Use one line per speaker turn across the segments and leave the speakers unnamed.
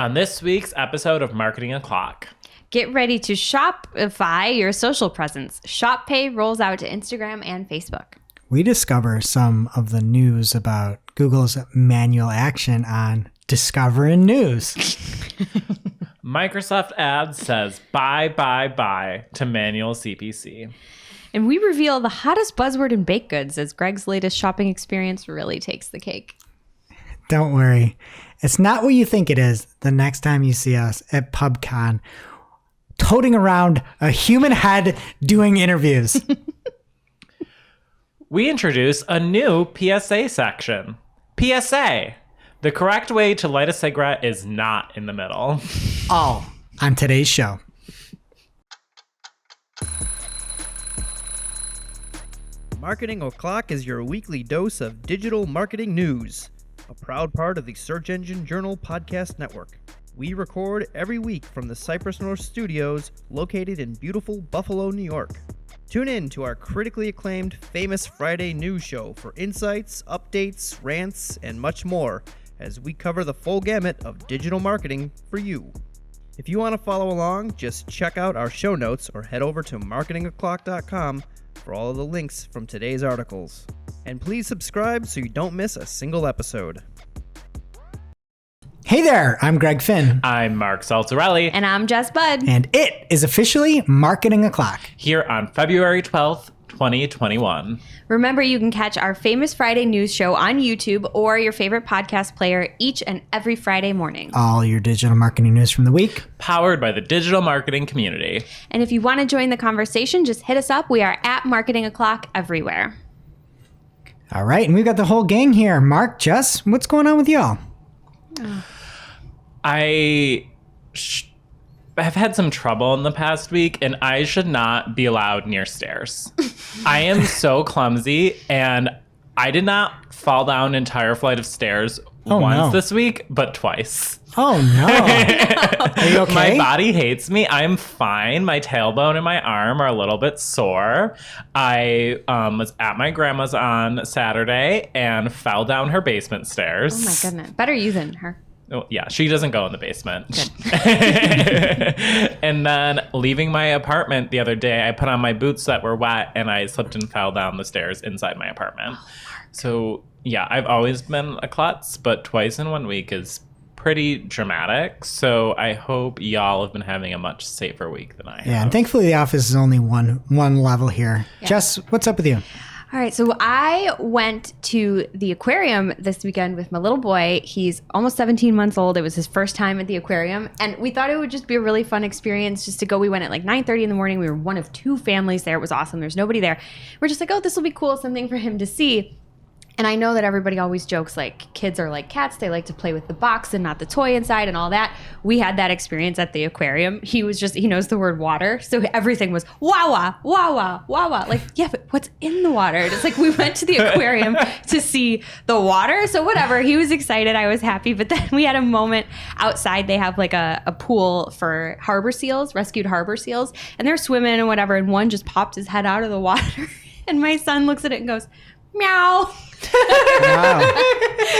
On this week's episode of Marketing O'Clock.
Get ready to Shopify your social presence. ShopPay rolls out to Instagram and Facebook.
We discover some of the news about Google's manual action on discovering news.
Microsoft Ads says bye to manual CPC.
And we reveal the hottest buzzword in baked goods as Greg's latest shopping experience really takes the cake.
Don't worry. It's not what you think it is the next time you see us at PubCon toting around a human head doing interviews.
We introduce a new PSA section. PSA. The correct way to light a cigarette is not in the middle.
All on today's show.
Marketing O'Clock is your weekly dose of digital marketing news, a proud part of the Search Engine Journal Podcast Network. We record every week from the Cypress North Studios, located in beautiful Buffalo, New York. Tune in to our critically acclaimed Famous Friday news show for insights, updates, rants, and much more as we cover the full gamut of digital marketing for you. If you want to follow along, just check out our show notes or head over to marketingoclock.com for all of the links from today's articles. And please subscribe so you don't miss a single episode.
Hey there, I'm Greg Finn.
I'm Mark Saltarelli.
And I'm Jess Budd.
And it is officially Marketing O'Clock.
Here on February 12th, 2021.
Remember, you can catch our Famous Friday news show on YouTube or your favorite podcast player each and every Friday morning.
All your digital marketing news from the week.
Powered by the digital marketing community.
And if you want to join the conversation, just hit us up. We are at Marketing O'Clock everywhere.
All right, and we've got the whole gang here. Mark, Jess, what's going on with y'all?
I have had some trouble in the past week, and I should not be allowed near stairs. I am so clumsy, and I did not fall down an entire flight of stairs once this week, but twice.
Oh, no. Are you okay?
My body hates me. I'm fine. My tailbone and my arm are a little bit sore. I was at my grandma's on Saturday and fell down her basement stairs.
Oh, my goodness. Better you than her.
Oh, yeah, she doesn't go in the basement.
Good.
And then leaving my apartment the other day, I put on my boots that were wet and I slipped and fell down the stairs inside my apartment.
Oh,
so, yeah, I've always been a klutz, but twice in 1 week is pretty dramatic. So I hope y'all have been having a much safer week than I have.
Yeah, and thankfully the office is only one level here. Yeah. Jess, what's up with you?
All right, so I went to the aquarium this weekend with my little boy. He's almost 17 months old. It was his first time at the aquarium, and we thought it would just be a really fun experience just to go. We went at like 9:30 in the morning. We were one of two families there. It was awesome. There's nobody there. We're just like, oh, this will be cool, something for him to see. And I know that everybody always jokes like kids are like cats. They like to play with the box and not the toy inside and all that. We had that experience at the aquarium. He knows the word water. So everything was wawa, wawa, wawa. Like, yeah, but what's in the water? And it's like we went to the aquarium to see the water. So whatever, he was excited. I was happy. But then we had a moment outside. They have like a pool for harbor seals, rescued harbor seals. And they're swimming and whatever. And one just popped his head out of the water. And my son looks at it and goes, meow.
Wow.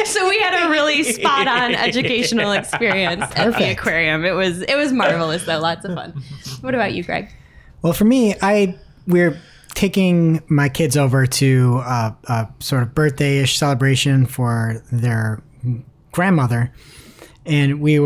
So we had a really spot on educational experience at the aquarium. It was marvelous though, lots of fun. What about you, Greg?
Well, for me, we're taking my kids over to a sort of birthday-ish celebration for their grandmother, and we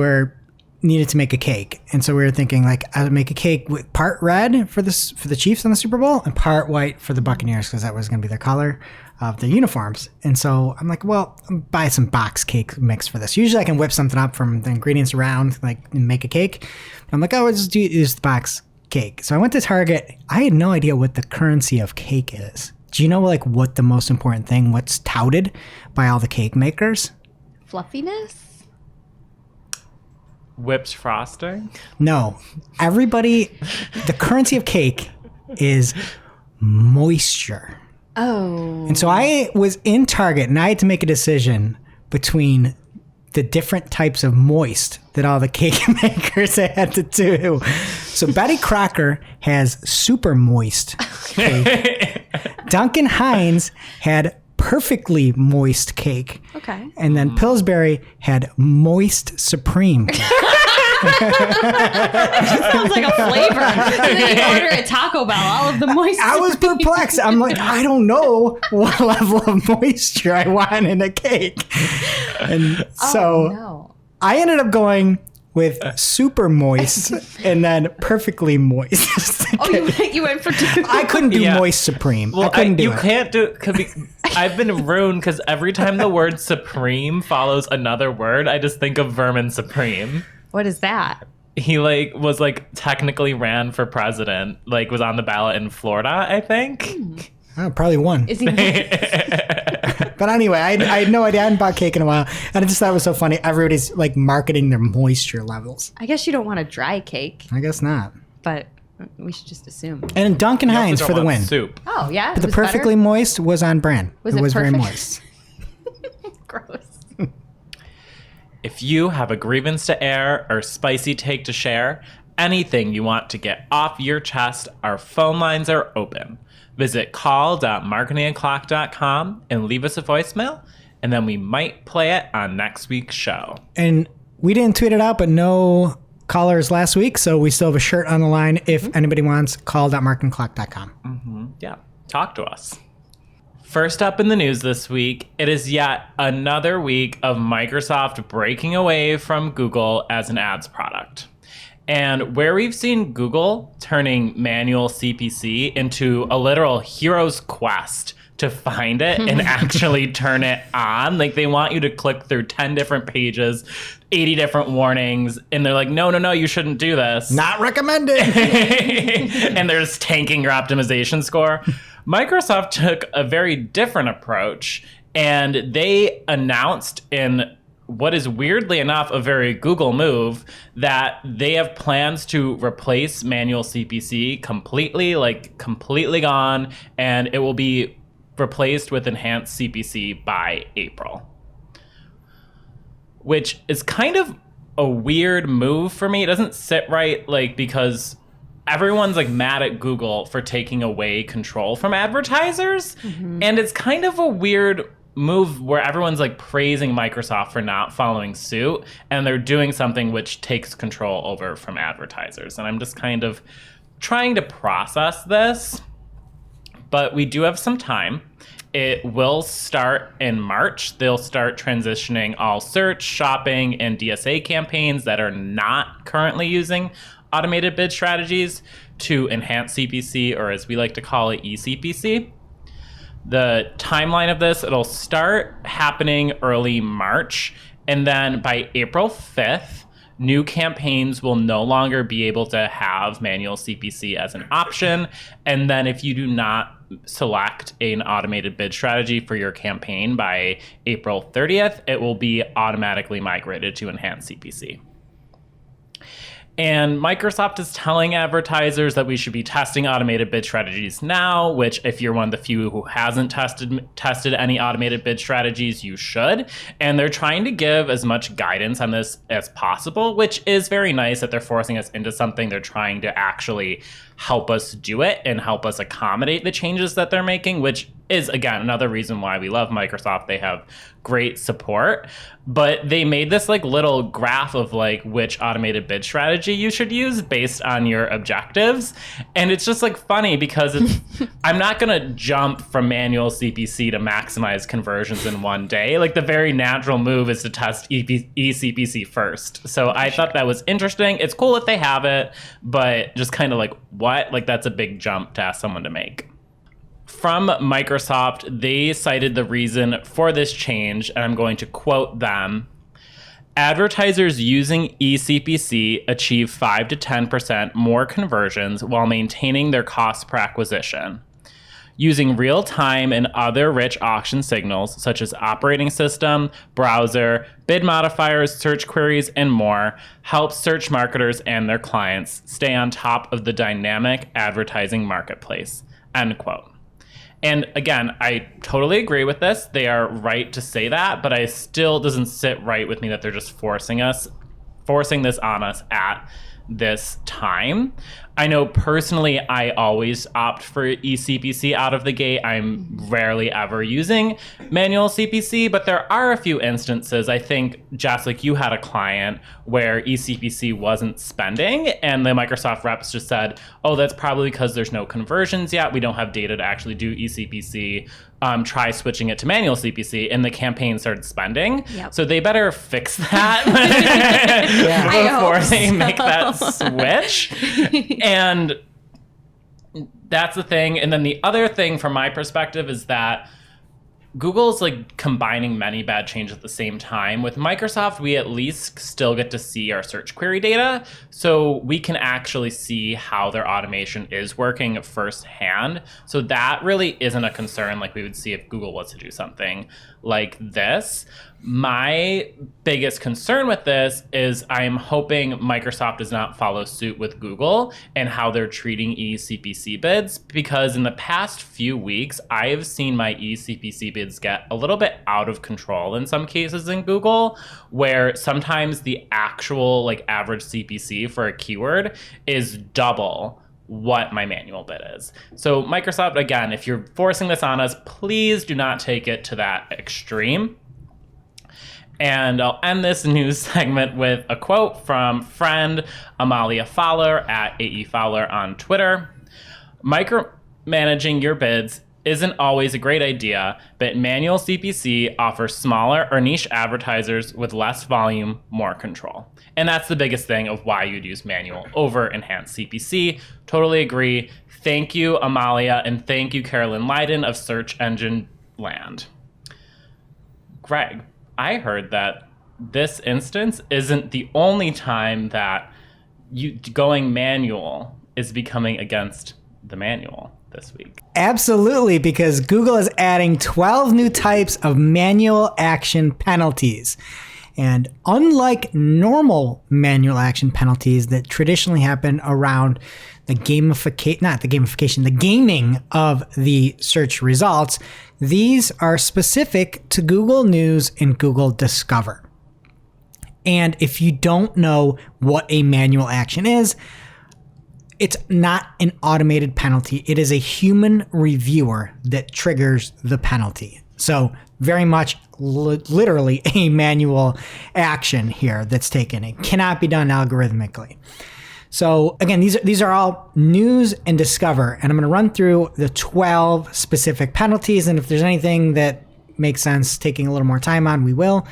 needed to make a cake. And so we were thinking like I would make a cake with part red for the Chiefs on the Super Bowl and part white for the Buccaneers because that was going to be their color of the uniforms. And so I'm like, well, I'll buy some box cake mix for this. Usually I can whip something up from the ingredients around, like and make a cake. But I'm like, oh, I'll just use the box cake. So I went to Target. I had no idea what the currency of cake is. Do you know like what the most important thing, what's touted by all the cake makers?
Fluffiness?
Whipped frosting?
No. Everybody, the currency of cake is moisture.
Oh.
And so I was in Target and I had to make a decision between the different types of moist that all the cake makers had to do. So Betty Crocker has super moist cake. Duncan Hines had perfectly moist cake.
Okay.
And then Pillsbury had moist supreme cake.
Sounds like a flavor. And then you order at Taco Bell, all of the moist.
I was perplexed. I'm like, I don't know what level of moisture I want in a cake. And so
No.
I ended up going with super moist and then perfectly moist.
Oh, you went for two.
I couldn't do
Yeah.
moist supreme.
Well,
I couldn't do
you
it.
can't do it. I've been ruined because every time the word supreme follows another word, I just think of Vermin Supreme.
What is that?
He was technically ran for president, was on the ballot in Florida, I think.
Oh, probably one.
Is he?
But anyway, I had no idea. I hadn't bought cake in a while. And I just thought it was so funny. Everybody's marketing their moisture levels.
I guess you don't want a dry cake,
I guess not.
but we should just assume.
And Duncan
You also
Hines
don't
for the
want
win.
Soup.
Oh, yeah.
But the perfectly moist was on brand.
Was
it
it
was very
perfect?
moist.
Gross.
If you have a grievance to air or spicy take to share, anything you want to get off your chest, our phone lines are open. Visit call.marketingoclock.com and leave us a voicemail, and then we might play it on next week's show.
And we didn't tweet it out, but no callers last week, so we still have a shirt on the line if anybody wants. Call.marketingoclock.com.
Yeah, talk to us. First up in the news this week, it is yet another week of Microsoft breaking away from Google as an ads product. And where we've seen Google turning manual CPC into a literal hero's quest to find it and actually turn it on. They want you to click through 10 different pages, 80 different warnings, and they're like, no, you shouldn't do this.
Not recommended.
And they're just tanking your optimization score. Microsoft took a very different approach, and they announced in what is weirdly enough a very Google move that they have plans to replace manual CPC completely gone, and it will be replaced with enhanced CPC by April. Which is kind of a weird move for me. It doesn't sit right, because everyone's mad at Google for taking away control from advertisers. Mm-hmm. And it's kind of a weird move where everyone's praising Microsoft for not following suit, and they're doing something which takes control over from advertisers. And I'm just kind of trying to process this, but we do have some time. It will start in March. They'll start transitioning all search, shopping, and DSA campaigns that are not currently using automated bid strategies to enhance CPC, or as we like to call it, eCPC. The timeline of this, it'll start happening early March, and then by April 5th, new campaigns will no longer be able to have manual CPC as an option. And then if you do not select an automated bid strategy for your campaign by April 30th, it will be automatically migrated to enhanced CPC. And Microsoft is telling advertisers that we should be testing automated bid strategies now, which if you're one of the few who hasn't tested any automated bid strategies, you should. And they're trying to give as much guidance on this as possible, which is very nice that they're forcing us into something. They're trying to actually help us do it and help us accommodate the changes that they're making, which is, again, another reason why we love Microsoft. They have great support, but they made this little graph of which automated bid strategy you should use based on your objectives. And it's just funny because I'm not going to jump from manual CPC to maximize conversions in one day. The very natural move is to test eCPC first. So I thought that was interesting. It's cool if they have it, but just kind of what? That's a big jump to ask someone to make. From Microsoft, they cited the reason for this change, and I'm going to quote them. Advertisers using eCPC achieve 5 to 10% more conversions while maintaining their cost per acquisition. Using real-time and other rich auction signals, such as operating system, browser, bid modifiers, search queries, and more, helps search marketers and their clients stay on top of the dynamic advertising marketplace. End quote. And again, I totally agree with this. They are right to say that, but I still doesn't sit right with me that they're just forcing this on us at this time. I know personally, I always opt for eCPC out of the gate. I'm rarely ever using manual CPC, but there are a few instances. I think, Jess, like you had a client where eCPC wasn't spending, and the Microsoft reps just said, oh, that's probably because there's no conversions yet. We don't have data to actually do eCPC. Try switching it to manual CPC, and the campaign started spending.
Yep.
So they better fix that before they make that switch. And that's the thing. And then the other thing from my perspective is that Google's like combining many bad changes at the same time. With Microsoft, we at least still get to see our search query data, so we can actually see how their automation is working firsthand. So that really isn't a concern like we would see if Google was to do something like this. My biggest concern with this is I'm hoping Microsoft does not follow suit with Google and how they're treating eCPC bids, because in the past few weeks, I have seen my eCPC bids get a little bit out of control in some cases in Google, where sometimes the actual like average CPC for a keyword is double what my manual bid is. So Microsoft, again, if you're forcing this on us, please do not take it to that extreme. And I'll end this news segment with a quote from friend Amalia Fowler at AE Fowler on Twitter. Micromanaging your bids isn't always a great idea, but manual CPC offers smaller or niche advertisers with less volume more control. And that's the biggest thing of why you'd use manual over enhanced CPC. Totally agree. Thank you, Amalia, and thank you, Carolyn Leiden of Search Engine Land. Greg, I heard that this instance isn't the only time that going manual is becoming against the manual this week.
Absolutely, because Google is adding 12 new types of manual action penalties. And unlike normal manual action penalties that traditionally happen around the gaming of the search results, these are specific to Google News and Google Discover. And if you don't know what a manual action is, it's not an automated penalty. It is a human reviewer that triggers the penalty. So very much literally a manual action here that's taken. It cannot be done algorithmically. So again, these are all News and Discover, and I'm going to run through the 12 specific penalties, and if there's anything that makes sense taking a little more time on, we will.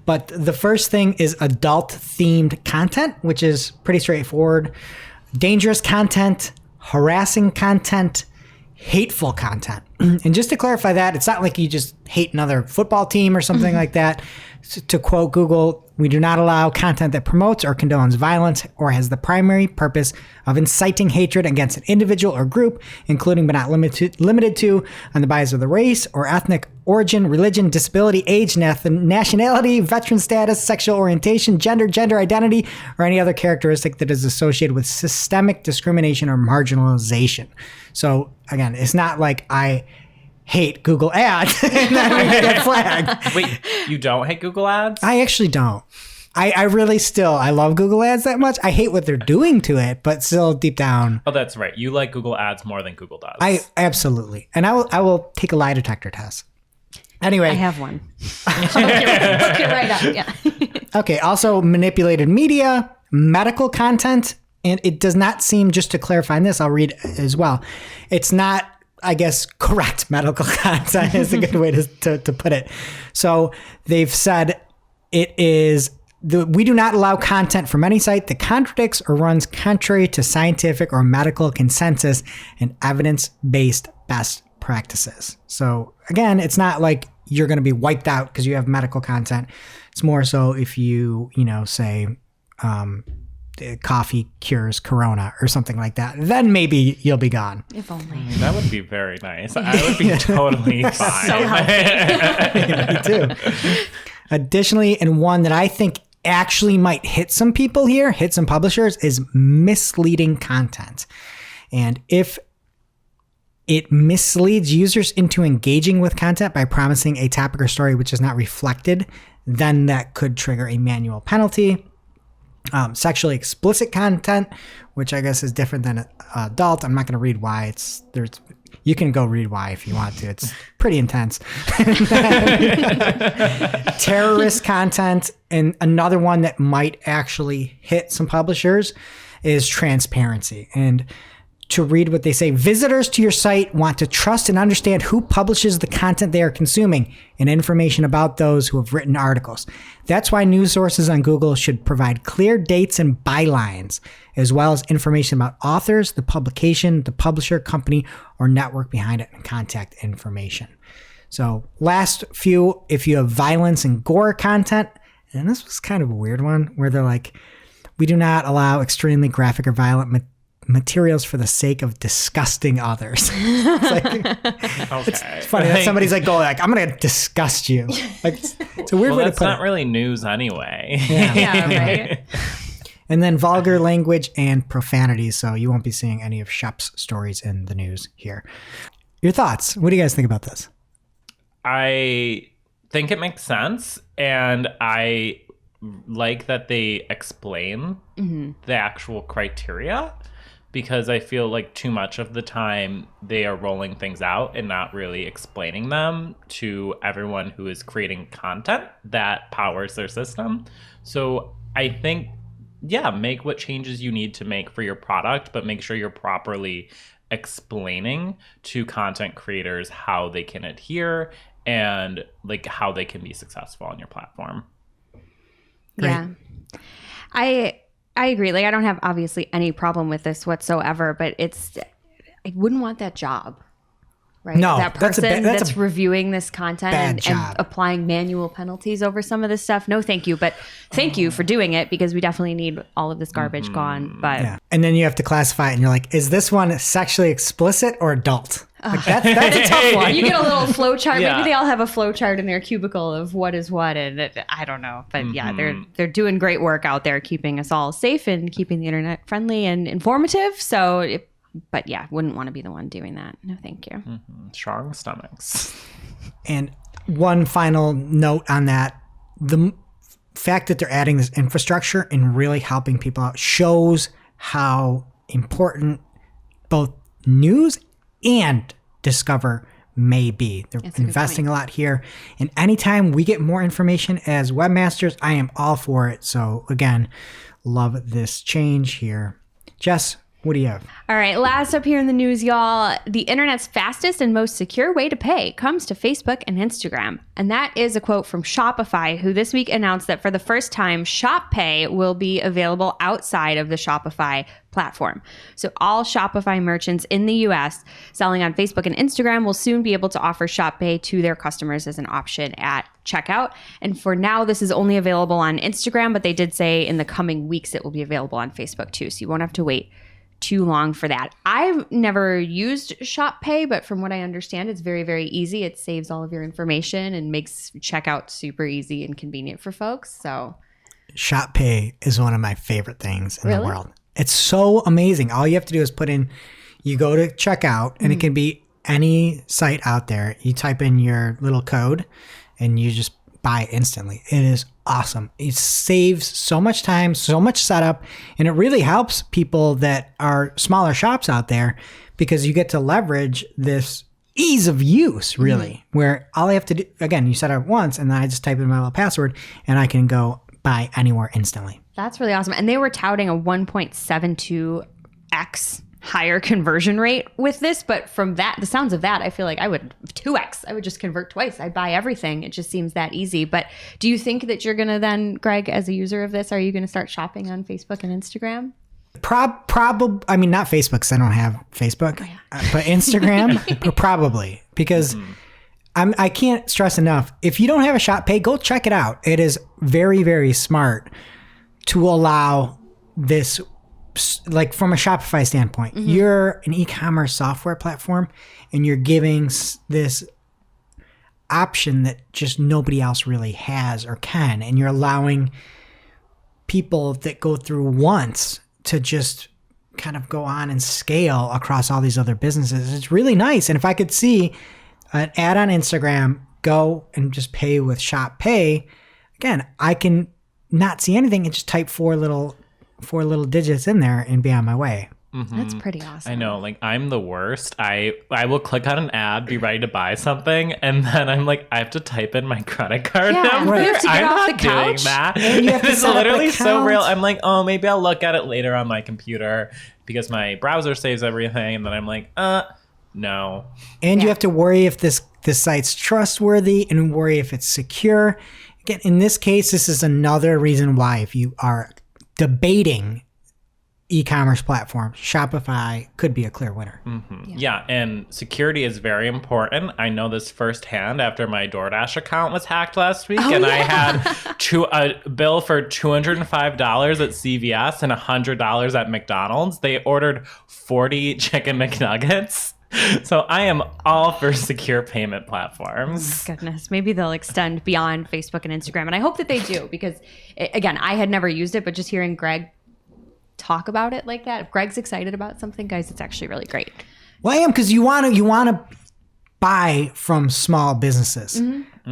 But the first thing is adult-themed content, which is pretty straightforward. Dangerous content, harassing content, hateful content. And just to clarify that, it's not like you just hate another football team or something like that. To quote Google, we do not allow content that promotes or condones violence or has the primary purpose of inciting hatred against an individual or group, including but not limited to on the basis of the race or ethnic origin, religion, disability, age, nationality, veteran status, sexual orientation, gender identity, or any other characteristic that is associated with systemic discrimination or marginalization. So again, it's not like I hate Google ads and then we get flagged.
Wait, you don't hate Google ads?
I actually don't. I really I love Google ads that much. I hate what they're doing to it, but still deep down.
Oh, that's right. You like Google ads more than Google does.
Absolutely. And I will take a lie detector test. Anyway.
I have one. Hook it right up. Yeah.
Okay. Also manipulated media, medical content. And it does not seem, just to clarify this, I'll read as well. It's not, I guess, correct medical content is a good way to put it. So they've said it is, we do not allow content from any site that contradicts or runs contrary to scientific or medical consensus and evidence-based best practices. So again, it's not like you're going to be wiped out because you have medical content. It's more so if you say, coffee cures corona or something like that, then maybe you'll be gone.
If only.
That would be very nice. I would be totally fine.
So healthy.
Me too. Additionally, and one that I think actually might hit some people here, hit some publishers, is misleading content. And if it misleads users into engaging with content by promising a topic or story which is not reflected, then that could trigger a manual penalty. Sexually explicit content, which I guess is different than adult. I'm not going to read why. You can go read why if you want to. It's pretty intense. Terrorist content, and another one that might actually hit some publishers is transparency. And to read what they say, visitors to your site want to trust and understand who publishes the content they are consuming and information about those who have written articles. That's why news sources on Google should provide clear dates and bylines, as well as information about authors, the publication, the publisher, company, or network behind it, and contact information. So last few, if you have violence and gore content, and this was kind of a weird one where they're like, we do not allow extremely graphic or violent materials for the sake of disgusting others. It's funny that somebody's like, I'm going to disgust you. Like, it's a weird way to put it.
That's not really news anyway.
Yeah, right.
And then vulgar language and profanity. So you won't be seeing any of Shop's stories in the news here. Your thoughts? What do you guys think about this?
I think it makes sense. And I like that they explain the actual criteria, because I feel like too much of the time they are rolling things out and not really explaining them to everyone who is creating content that powers their system. So I think, make what changes you need to make for your product, but make sure you're properly explaining to content creators how they can adhere and like how they can be successful on your platform.
Great.
Yeah. I agree. Like, I don't have obviously any problem with this whatsoever, but I wouldn't want that job, right?
No,
that person
that's
that's reviewing this content and applying manual penalties over some of this stuff. No, thank you. But thank you for doing it, because we definitely need all of this garbage gone. But
and then you have to classify it, and you're like, is this one sexually explicit or adult? Like, that's a tough one.
You get a little flow chart. Maybe they all have a flow chart in their cubicle of what is what, and I don't know. But they're doing great work out there, keeping us all safe and keeping the internet friendly and informative. So, wouldn't want to be the one doing that. No, thank you.
Strong stomachs.
And one final note on that: the fact that they're adding this infrastructure and really helping people out shows how important both news and Discover may be. They're investing a lot here. And anytime we get more information as webmasters, I am all for it. So again, love this change here. Jess, what do you have?
All right, last up here in the news, y'all. The internet's fastest and most secure way to pay comes to Facebook and Instagram. And that is a quote from Shopify, who this week announced that for the first time, Shop Pay will be available outside of the Shopify platform. So all Shopify merchants in the US selling on Facebook and Instagram will soon be able to offer Shop Pay to their customers as an option at checkout. And for now, this is only available on Instagram, but they did say in the coming weeks it will be available on Facebook too. So you won't have to wait too long for that. I've never used Shop Pay, but from what I understand, it's very, very easy. It saves all of your information and makes checkout super easy and convenient for folks. So
Shop Pay is one of my favorite things in the world. It's so amazing. All you have to do is you go to checkout, and it can be any site out there. You type in your little code and you just buy instantly. It is awesome. It saves so much time, so much setup, and it really helps people that are smaller shops out there, because you get to leverage this ease of use, really, where all I have to do, again, you set it up once, and then I just type in my little password, and I can go buy anywhere instantly.
That's really awesome. And they were touting a 1.72x higher conversion rate with this, but from the sounds of that, I feel like I would 2x. I would just convert twice. I'd buy everything. It just seems that easy. But do you think that you're going to then, Greg, as a user of this, are you going to start shopping on Facebook and Instagram?
Probably. I mean, not Facebook, because I don't have Facebook, but Instagram, probably, because I can't stress enough. If you don't have a Shop Pay, go check it out. It is very, very smart to allow this. Like, from a Shopify standpoint, you're an e-commerce software platform, and you're giving this option that just nobody else really has or can. And you're allowing people that go through once to just kind of go on and scale across all these other businesses. It's really nice. And if I could see an ad on Instagram, go and just pay with Shop Pay, again, I can not see anything and just type four little digits in there and be on my way.
That's pretty awesome.
I know, like I'm the worst. I will click on an ad, be ready to buy something, and then I'm like, I have to type in my credit card number.
You have to get
I'm
off
not
the
doing
couch.
that.
And you have to
It's
set up an
literally so
account.
real. I'm like, oh, maybe I'll look at it later on my computer because my browser saves everything, and then I'm like, no.
And you
Yeah.
have to worry if this site's trustworthy and worry if it's secure. Again, in this case, this is another reason why if you are debating e-commerce platforms, Shopify could be a clear winner.
Yeah, and security is very important. I know this firsthand after my DoorDash account was hacked last week, and I had a bill for $205 at CVS and $100 at McDonald's. They ordered 40 chicken McNuggets. So I am all for secure payment platforms.
Goodness, maybe they'll extend beyond Facebook and Instagram, and I hope that they do because, again, I had never used it, but just hearing Greg talk about it like that, if Greg's excited about something, guys, it's actually really great.
Well, I am, because you want to buy from small businesses,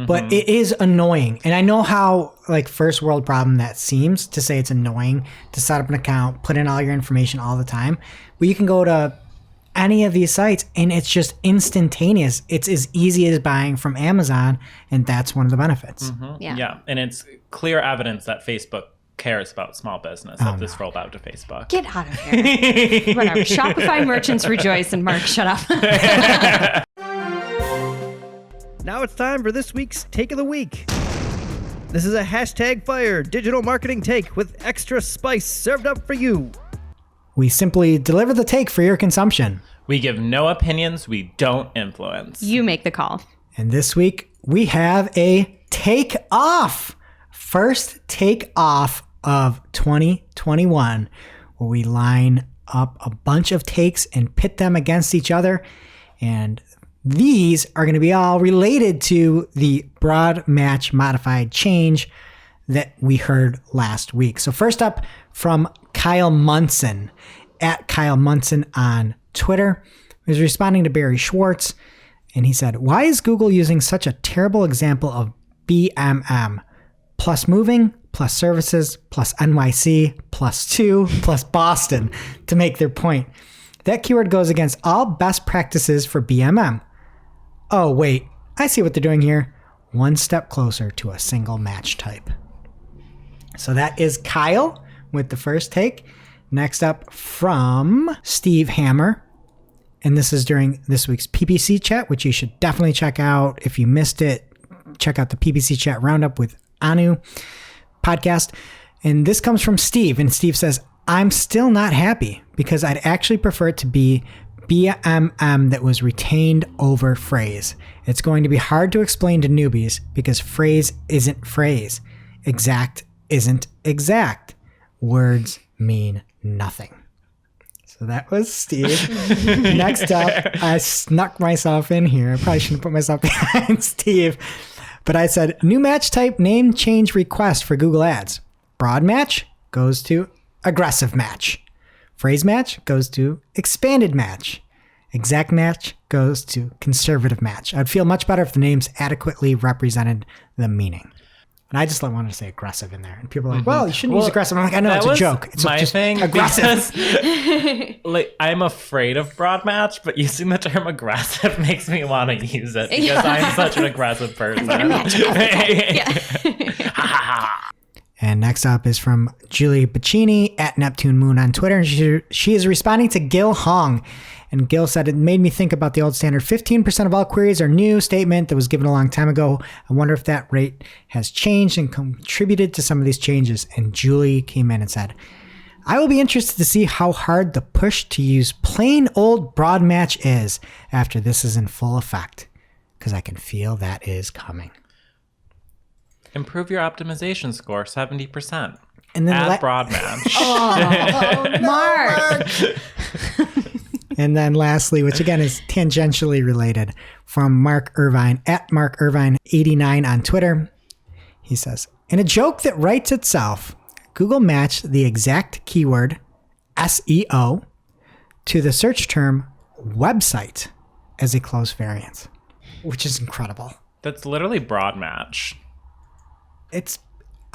but it is annoying. And I know how like first world problem that seems to say it's annoying to set up an account, put in all your information all the time. But you can go to any of these sites and it's just instantaneous. It's as easy as buying from Amazon, and that's one of the benefits.
Yeah, and it's clear evidence that Facebook cares about small business if this rolled out to Facebook.
Get out of here. Whatever. Shopify merchants rejoice, and Mark, shut up.
Now it's time for this week's Take of the Week. This is a #fire digital marketing take with extra spice served up for you.
We simply deliver the take for your consumption.
We give no opinions, we don't influence.
You make the call.
And this week we have a take off. First take off of 2021, where we line up a bunch of takes and pit them against each other. And these are going to be all related to the broad match modified change that we heard last week. So first up, from Kyle Munson, at Kyle Munson on Twitter, he was responding to Barry Schwartz, and he said, "Why is Google using such a terrible example of BMM? Plus moving, plus services, plus NYC, plus 2, plus Boston to make their point. That keyword goes against all best practices for BMM. Oh, wait, I see what they're doing here. One step closer to a single match type." So that is Kyle with the first take. Next up, from Steve Hammer. And this is during this week's PPC chat, which you should definitely check out. If you missed it, check out the PPC chat roundup with Anu podcast. And this comes from Steve. And Steve says, "I'm still not happy because I'd actually prefer it to be BMM that was retained over phrase. It's going to be hard to explain to newbies because phrase isn't phrase. Exact isn't exact. Words mean nothing." So that was Steve. Next up, I snuck myself in here. I probably shouldn't put myself behind Steve. But I said, "New match type name change request for Google Ads. Broad match goes to aggressive match. Phrase match goes to expanded match. Exact match goes to conservative match. I'd feel much better if the names adequately represented the meaning." And I just wanted to say aggressive in there. And people are like, "Well, you shouldn't use aggressive." I'm like, "I know, it's a joke. It's
my
just
thing
aggressive."
because, like, I'm afraid of broad match, but using the term aggressive makes me want to use it because I'm such an aggressive person.
And next up is from Julie Bacchini at Neptune Moon on Twitter. And she is responding to Gil Hong. And Gil said, "It made me think about the old standard 15% of all queries are new statement that was given a long time ago. I wonder if that rate has changed and contributed to some of these changes." And Julie came in and said, "I will be interested to see how hard the push to use plain old broad match is after this is in full effect, because I can feel that is coming."
Improve your optimization score 70%.
And then
Add broad match.
Mark.
And then lastly, which again is tangentially related, from Mark Irvine at Mark Irvine 89 on Twitter. He says, "In a joke that writes itself, Google matched the exact keyword SEO to the search term website as a close variant," which is incredible.
That's literally broad match.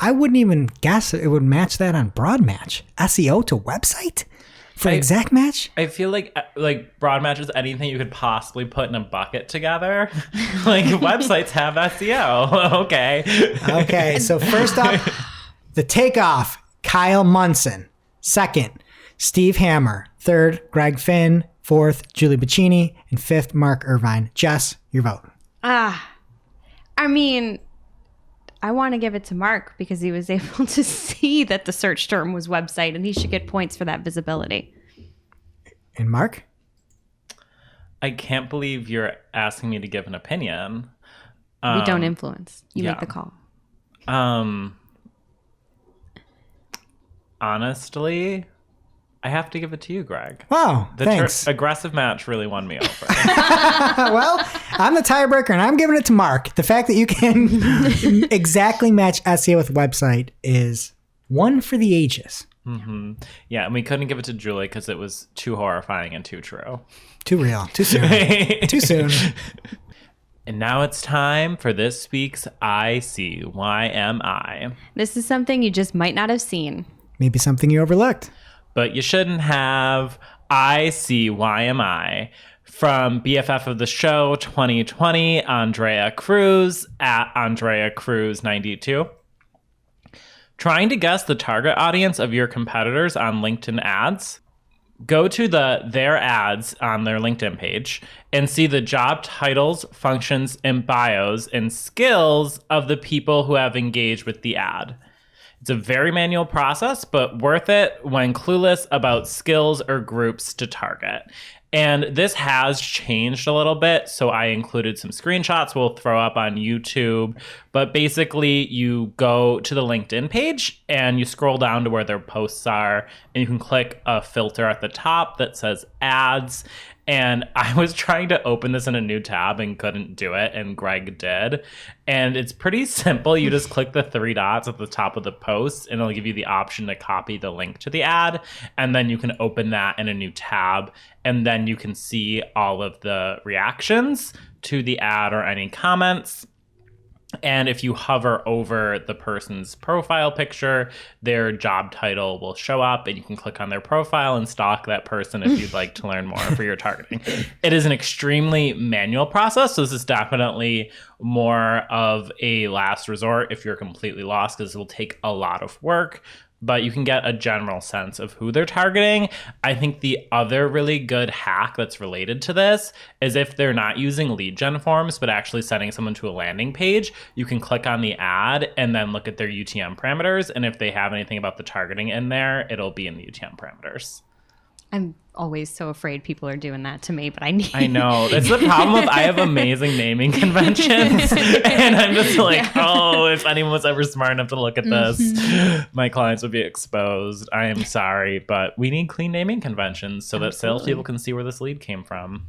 I wouldn't even guess it would match that on broad match. SEO to website for exact match?
I feel like broad match is anything you could possibly put in a bucket together. Like websites have SEO. Okay,
so first up, the takeoff, Kyle Munson. Second, Steve Hammer. Third, Greg Finn. Fourth, Julie Bacchini. And fifth, Mark Irvine. Jess, your vote.
I mean, I want to give it to Mark because he was able to see that the search term was website, and he should get points for that visibility.
And Mark?
I can't believe you're asking me to give an opinion.
We don't influence. You make the call.
Honestly, I have to give it to you, Greg.
Wow, thanks.
Aggressive match really won me over.
Well, I'm the tiebreaker, and I'm giving it to Mark. The fact that you can exactly match SEO with website is one for the ages.
Mm-hmm. Yeah, and we couldn't give it to Julie because it was too horrifying and too true.
Too real. Too soon. Too soon.
And now it's time for this week's ICYMI.
This is something you just might not have seen.
Maybe something you overlooked.
But you shouldn't have. ICYMI from BFF of the Show 2020, Andrea Cruz at Andrea Cruz 92. Trying to guess the target audience of your competitors on LinkedIn ads? Go to their ads on their LinkedIn page and see the job titles, functions, and bios and skills of the people who have engaged with the ad. It's a very manual process, but worth it when clueless about skills or groups to target. And this has changed a little bit, so I included some screenshots we'll throw up on YouTube. But basically, you go to the LinkedIn page and you scroll down to where their posts are, and you can click a filter at the top that says ads. And I was trying to open this in a new tab and couldn't do it, and Greg did. And it's pretty simple. You just click the three dots at the top of the post, and it'll give you the option to copy the link to the ad. And then you can open that in a new tab, and then you can see all of the reactions to the ad or any comments. And if you hover over the person's profile picture, their job title will show up, and you can click on their profile and stalk that person if you'd like to learn more for your targeting. It is an extremely manual process, so this is definitely more of a last resort if you're completely lost, because it will take a lot of work. But you can get a general sense of who they're targeting. I think the other really good hack that's related to this is if they're not using lead gen forms, but actually sending someone to a landing page, you can click on the ad and then look at their UTM parameters. And if they have anything about the targeting in there, it'll be in the UTM parameters.
I'm always so afraid people are doing that to me, but I
know. That's the problem with I have amazing naming conventions. And I'm just like, oh, if anyone was ever smart enough to look at this, my clients would be exposed. I am sorry, but we need clean naming conventions so that salespeople can see where this lead came from.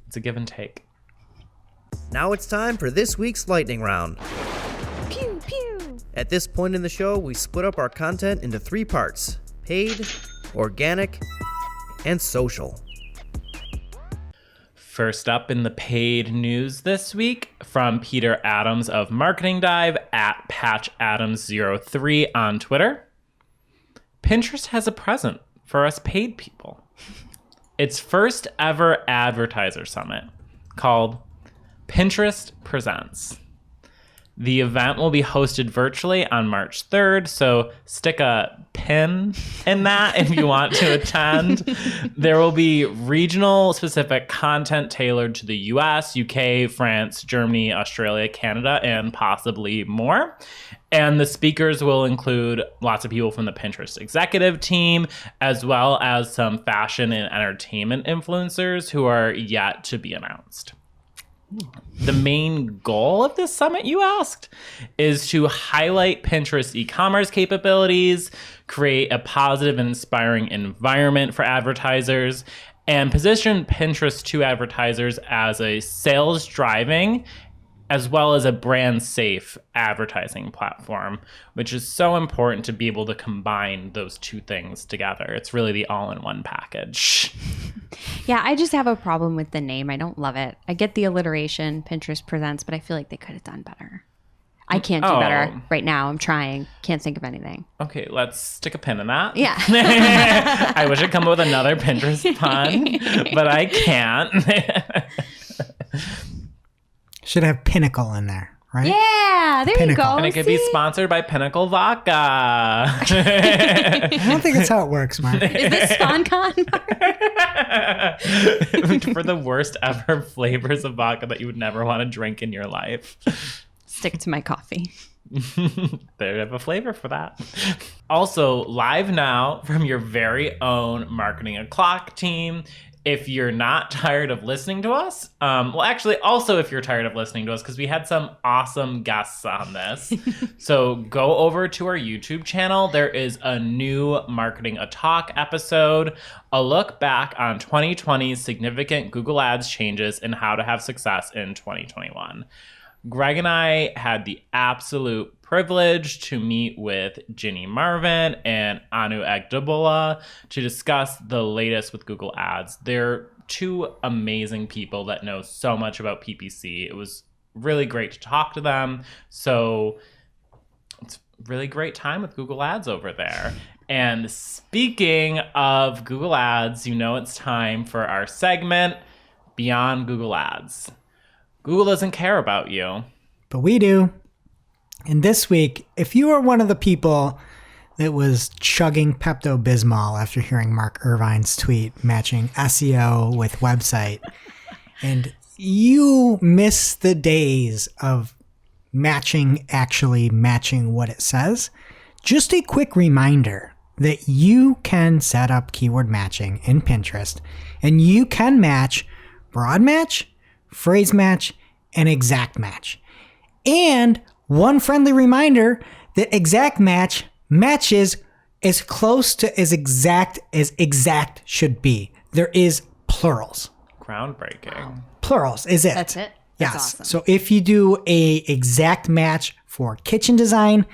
It's a give and take.
Now it's time for this week's lightning round.
Pew, pew.
At this point in the show, we split up our content into 3 parts: paid, organic, and social.
First up in the paid news this week, from Peter Adams of Marketing Dive at PatchAdams03 on Twitter. Pinterest has a present for us paid people. Its first ever advertiser summit called Pinterest Presents. The event will be hosted virtually on March 3rd, so stick a pin in that if you want to attend. There will be regional specific content tailored to the US, UK, France, Germany, Australia, Canada, and possibly more. And the speakers will include lots of people from the Pinterest executive team, as well as some fashion and entertainment influencers who are yet to be announced. The main goal of this summit, you asked, is to highlight Pinterest e-commerce capabilities, create a positive and inspiring environment for advertisers, and position Pinterest to advertisers as a sales-driving as well as a brand-safe advertising platform, which is so important to be able to combine those two things together. It's really the all-in-one package.
Yeah, I just have a problem with the name. I don't love it. I get the alliteration, Pinterest Presents, but I feel like they could have done better. I can't do better right now. I'm trying. Can't think of anything.
Okay, let's stick a pin in that.
Yeah.
I wish I'd come up with another Pinterest pun, but I can't.
Should have Pinnacle in there, right?
Yeah, there
Pinnacle.
you go.
And it could be sponsored by Pinnacle Vodka.
I don't think that's how it works, Mark.
Is this SpawnCon?
For the worst ever flavors of vodka that you would never want to drink in your life.
Stick to my coffee.
They have a flavor for that. Also, live now from your very own Marketing O'Clock team. If you're not tired of listening to us, well, actually, also if you're tired of listening to us, because we had some awesome guests on this. So go over to our YouTube channel. There is a new Marketing a Talk episode, a look back on 2020's significant Google Ads changes and how to have success in 2021. Greg and I had the absolute privilege to meet with Ginny Marvin and Anu Agdabola to discuss the latest with Google Ads. They're two amazing people that know so much about PPC. It was really great to talk to them. So it's a really great time with Google Ads over there. And speaking of Google Ads, you know it's time for our segment, Beyond Google Ads. Google doesn't care about you.
But we do. And this week, if you are one of the people that was chugging Pepto-Bismol after hearing Mark Irvine's tweet matching SEO with website, and you miss the days of actually matching what it says, just a quick reminder that you can set up keyword matching in Pinterest, and you can match broad match, phrase match, and exact match. And one friendly reminder that exact match matches as close to as exact should be. There is plurals.
Groundbreaking.
Plurals is it.
That's it?
Yes.
That's awesome.
So if you do a exact match for kitchen design,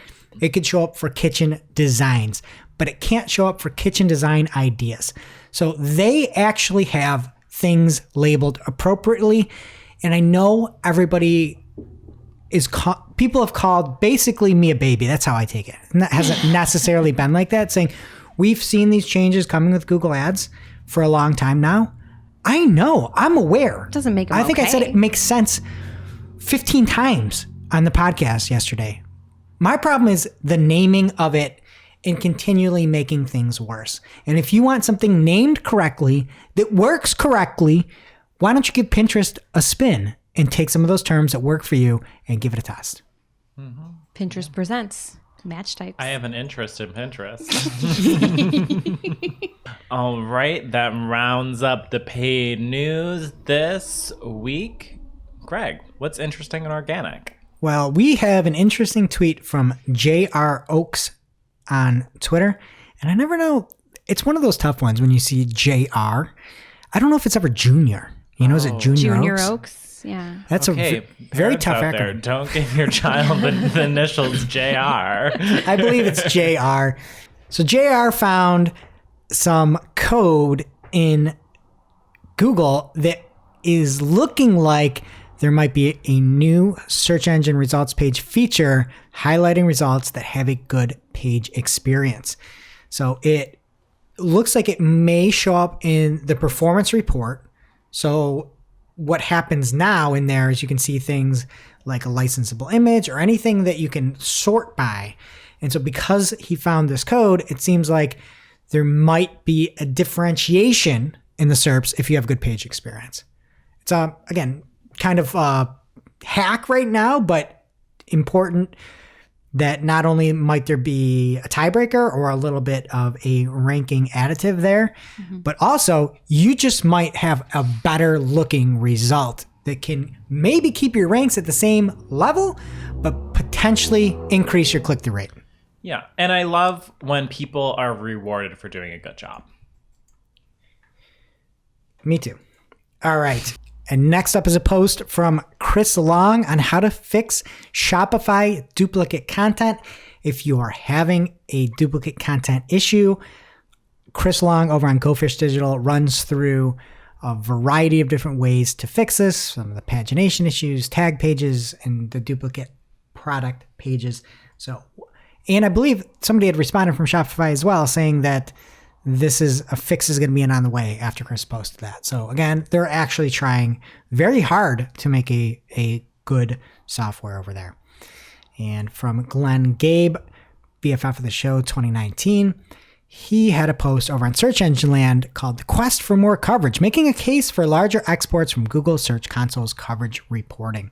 it could show up for kitchen designs, but it can't show up for kitchen design ideas. So they actually have things labeled appropriately. And I know everybody people have called basically me a baby. That's how I take it. And that hasn't necessarily been like that, saying we've seen these changes coming with Google Ads for a long time now. I know, I'm aware.
Doesn't make them
I think
okay.
I said it makes sense 15 times on the podcast yesterday. My problem is the naming of it and continually making things worse. And if you want something named correctly that works correctly, why don't you give Pinterest a spin and take some of those terms that work for you and give it a test?
Pinterest presents match types.
I have an interest in Pinterest. All right, that rounds up the paid news this week. Greg, what's interesting and organic?
Well, we have an interesting tweet from J.R. Oaks on Twitter. And I never know, it's one of those tough ones when you see J.R. I don't know if it's ever Junior. You know, is it Junior Oaks?
Yeah.
That's
Okay,
a very
parents
tough
out there,
acronym.
don't give your child the initials JR.
I believe it's JR. So JR found some code in Google that is looking like there might be a new search engine results page feature highlighting results that have a good page experience. So it looks like it may show up in the performance report. So what happens now in there is you can see things like a licensable image or anything that you can sort by. And so because he found this code, it seems like there might be a differentiation in the SERPs if you have good page experience. It's, again, kind of a hack right now, but important that not only might there be a tiebreaker or a little bit of a ranking additive there, but also you just might have a better looking result that can maybe keep your ranks at the same level, but potentially increase your click-through rate.
Yeah, and I love when people are rewarded for doing a good job.
Me too. All right. And next up is a post from Chris Long on how to fix Shopify duplicate content. If you are having a duplicate content issue, Chris Long over on Go Fish Digital runs through a variety of different ways to fix this. Some of the pagination issues, tag pages, and the duplicate product pages. So, and I believe somebody had responded from Shopify as well, saying that a fix is going to be on the way after Chris posted that. So again, they're actually trying very hard to make a good software over there. And from Glenn Gabe, BFF of the show 2019, he had a post over on Search Engine Land called The Quest for More Coverage, making a case for larger exports from Google Search Console's coverage reporting.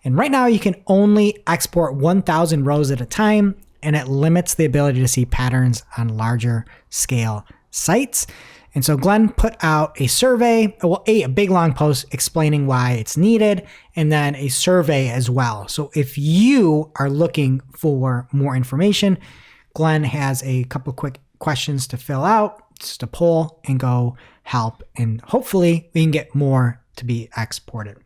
And right now you can only export 1,000 rows at a time, and it limits the ability to see patterns on larger scale sites. And so Glenn put out a survey, a big long post explaining why it's needed, and then a survey as well. So if you are looking for more information, Glenn has a couple quick questions to fill out, just a poll, and go help. And hopefully we can get more to be exported.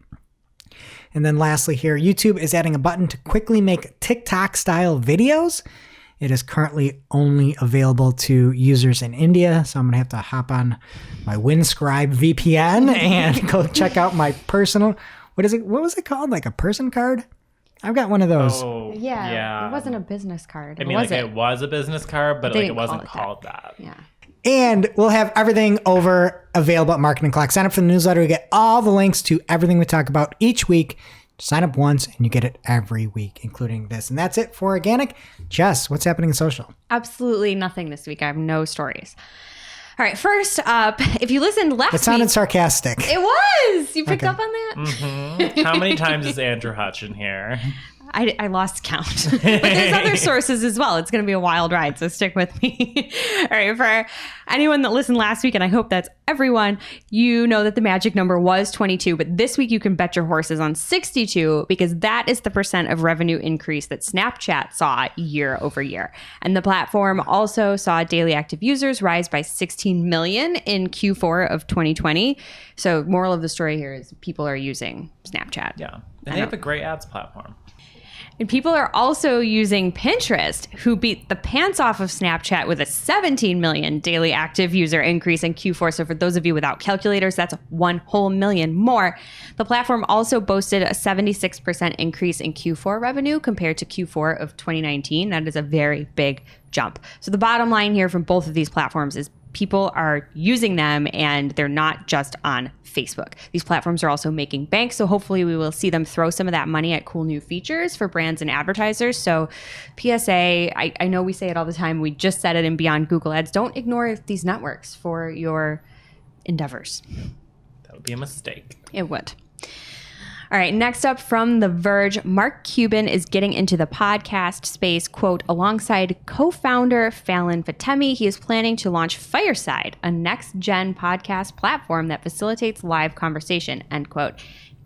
And then lastly here, YouTube is adding a button to quickly make TikTok-style videos. It is currently only available to users in India, so I'm going to have to hop on my Winscribe VPN and go check out my personal, what was it called? Like a person card? I've got one of those.
Oh,
Yeah. It wasn't a business card.
I mean, it was a business card, but it wasn't called that.
Yeah.
And we'll have everything available at Marketing Clock. Sign up for the newsletter. You get all the links to everything we talk about each week. Sign up once and you get it every week, including this. And that's it for organic. Jess, what's happening in social?
Absolutely nothing this week. I have no stories. All right, first up, if you listened last week.
It sounded sarcastic.
It was. You picked up on that?
Mm-hmm. How many times is Andrew Hutch in here?
I lost count. But there's other sources as well. It's going to be a wild ride, so stick with me. All right, for anyone that listened last week, and I hope that's everyone, you know that the magic number was 22, but this week you can bet your horses on 62 because that is the % of revenue increase that Snapchat saw year over year. And the platform also saw daily active users rise by 16 million in Q4 of 2020. So moral of the story here is people are using Snapchat.
Yeah, and they have a great ads platform.
And people are also using Pinterest, who beat the pants off of Snapchat with a 17 million daily active user increase in Q4. So for those of you without calculators, that's 1 whole million more. The platform also boasted a 76% increase in Q4 revenue compared to Q4 of 2019. That is a very big jump. So the bottom line here from both of these platforms is people are using them and they're not just on Facebook. These platforms are also making bank, so hopefully we will see them throw some of that money at cool new features for brands and advertisers. So PSA, I know we say it all the time, we just said it in Beyond Google Ads, don't ignore these networks for your endeavors.
That would be a mistake.
It would. All right, next up from The Verge, Mark Cuban is getting into the podcast space, quote, alongside co-founder Fallon Fatemi. He is planning to launch Fireside, a next-gen podcast platform that facilitates live conversation, end quote,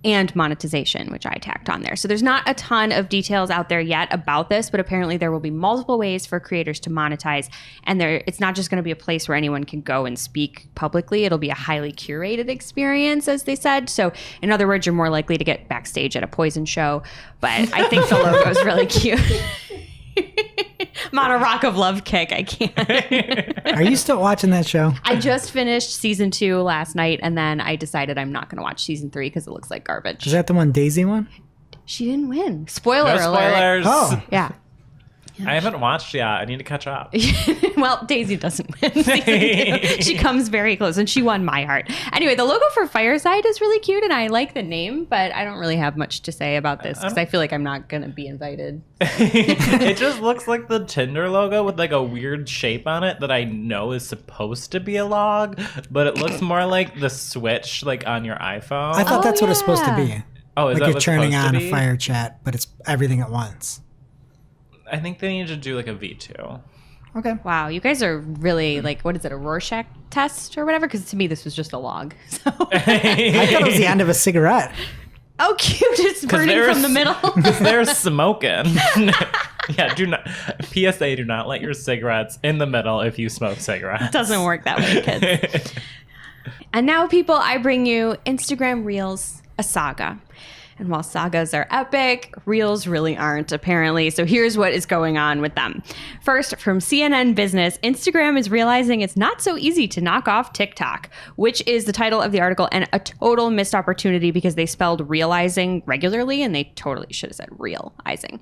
and monetization, which I tacked on there. So there's not a ton of details out there yet about this, but apparently there will be multiple ways for creators to monetize. And it's not just going to be a place where anyone can go and speak publicly. It'll be a highly curated experience, as they said. So in other words, you're more likely to get backstage at a Poison show. But I think the logo is really cute. I'm on a rock of love kick. I can't.
Are you still watching that show?
I just finished season 2 last night, and then I decided I'm not going to watch season 3 because it looks like garbage.
Is that the one Daisy won?
She didn't win. Spoiler
No
alert.
spoilers.
Oh.
Yeah.
I haven't watched yet. I need to catch up.
Well, Daisy doesn't win season 2. She comes very close, and she won my heart. Anyway, the logo for Fireside is really cute, and I like the name, but I don't really have much to say about this because I feel like I'm not going to be invited.
It just looks like the Tinder logo with like a weird shape on it that I know is supposed to be a log, but it looks more like the switch like on your iPhone.
I thought that's what it's supposed to
yeah.
be.
Oh, is
like
that
you're
what's
turning
supposed to
on
be?
a fire chat, but it's everything at once.
I think they need to do like a V2.
Okay.
Wow, you guys are really like, what is it, a Rorschach test or whatever? Because to me, this was just a log. So.
I thought it was the end of a cigarette.
Oh, cute. It's burning from the middle.
Because they're smoking. Yeah, PSA, do not let your cigarettes in the middle if you smoke cigarettes.
Doesn't work that way, kids. And now, people, I bring you Instagram Reels, a saga. And while sagas are epic, reels really aren't, apparently. So here's what is going on with them. First, from CNN Business, Instagram is realizing it's not so easy to knock off TikTok, which is the title of the article, and a total missed opportunity because they spelled realizing regularly and they totally should have said realizing.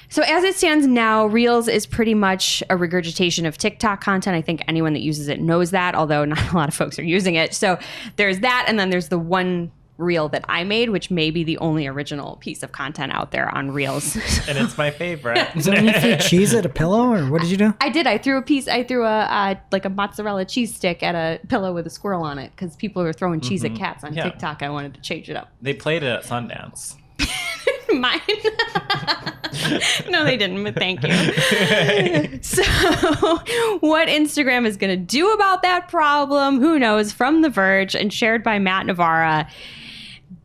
So as it stands now, Reels is pretty much a regurgitation of TikTok content. I think anyone that uses it knows that, although not a lot of folks are using it. So there's that, and then there's the one reel that I made, which may be the only original piece of content out there on Reels.
And it's my favorite.
Is that when you threw cheese at a pillow, or what did you do?
I did. I threw a like a mozzarella cheese stick at a pillow with a squirrel on it because people were throwing cheese at cats on TikTok. I wanted to change it up.
They played it at Sundance.
Mine. No, they didn't, but thank you. So what Instagram is going to do about that problem, who knows? From The Verge and shared by Matt Navarra,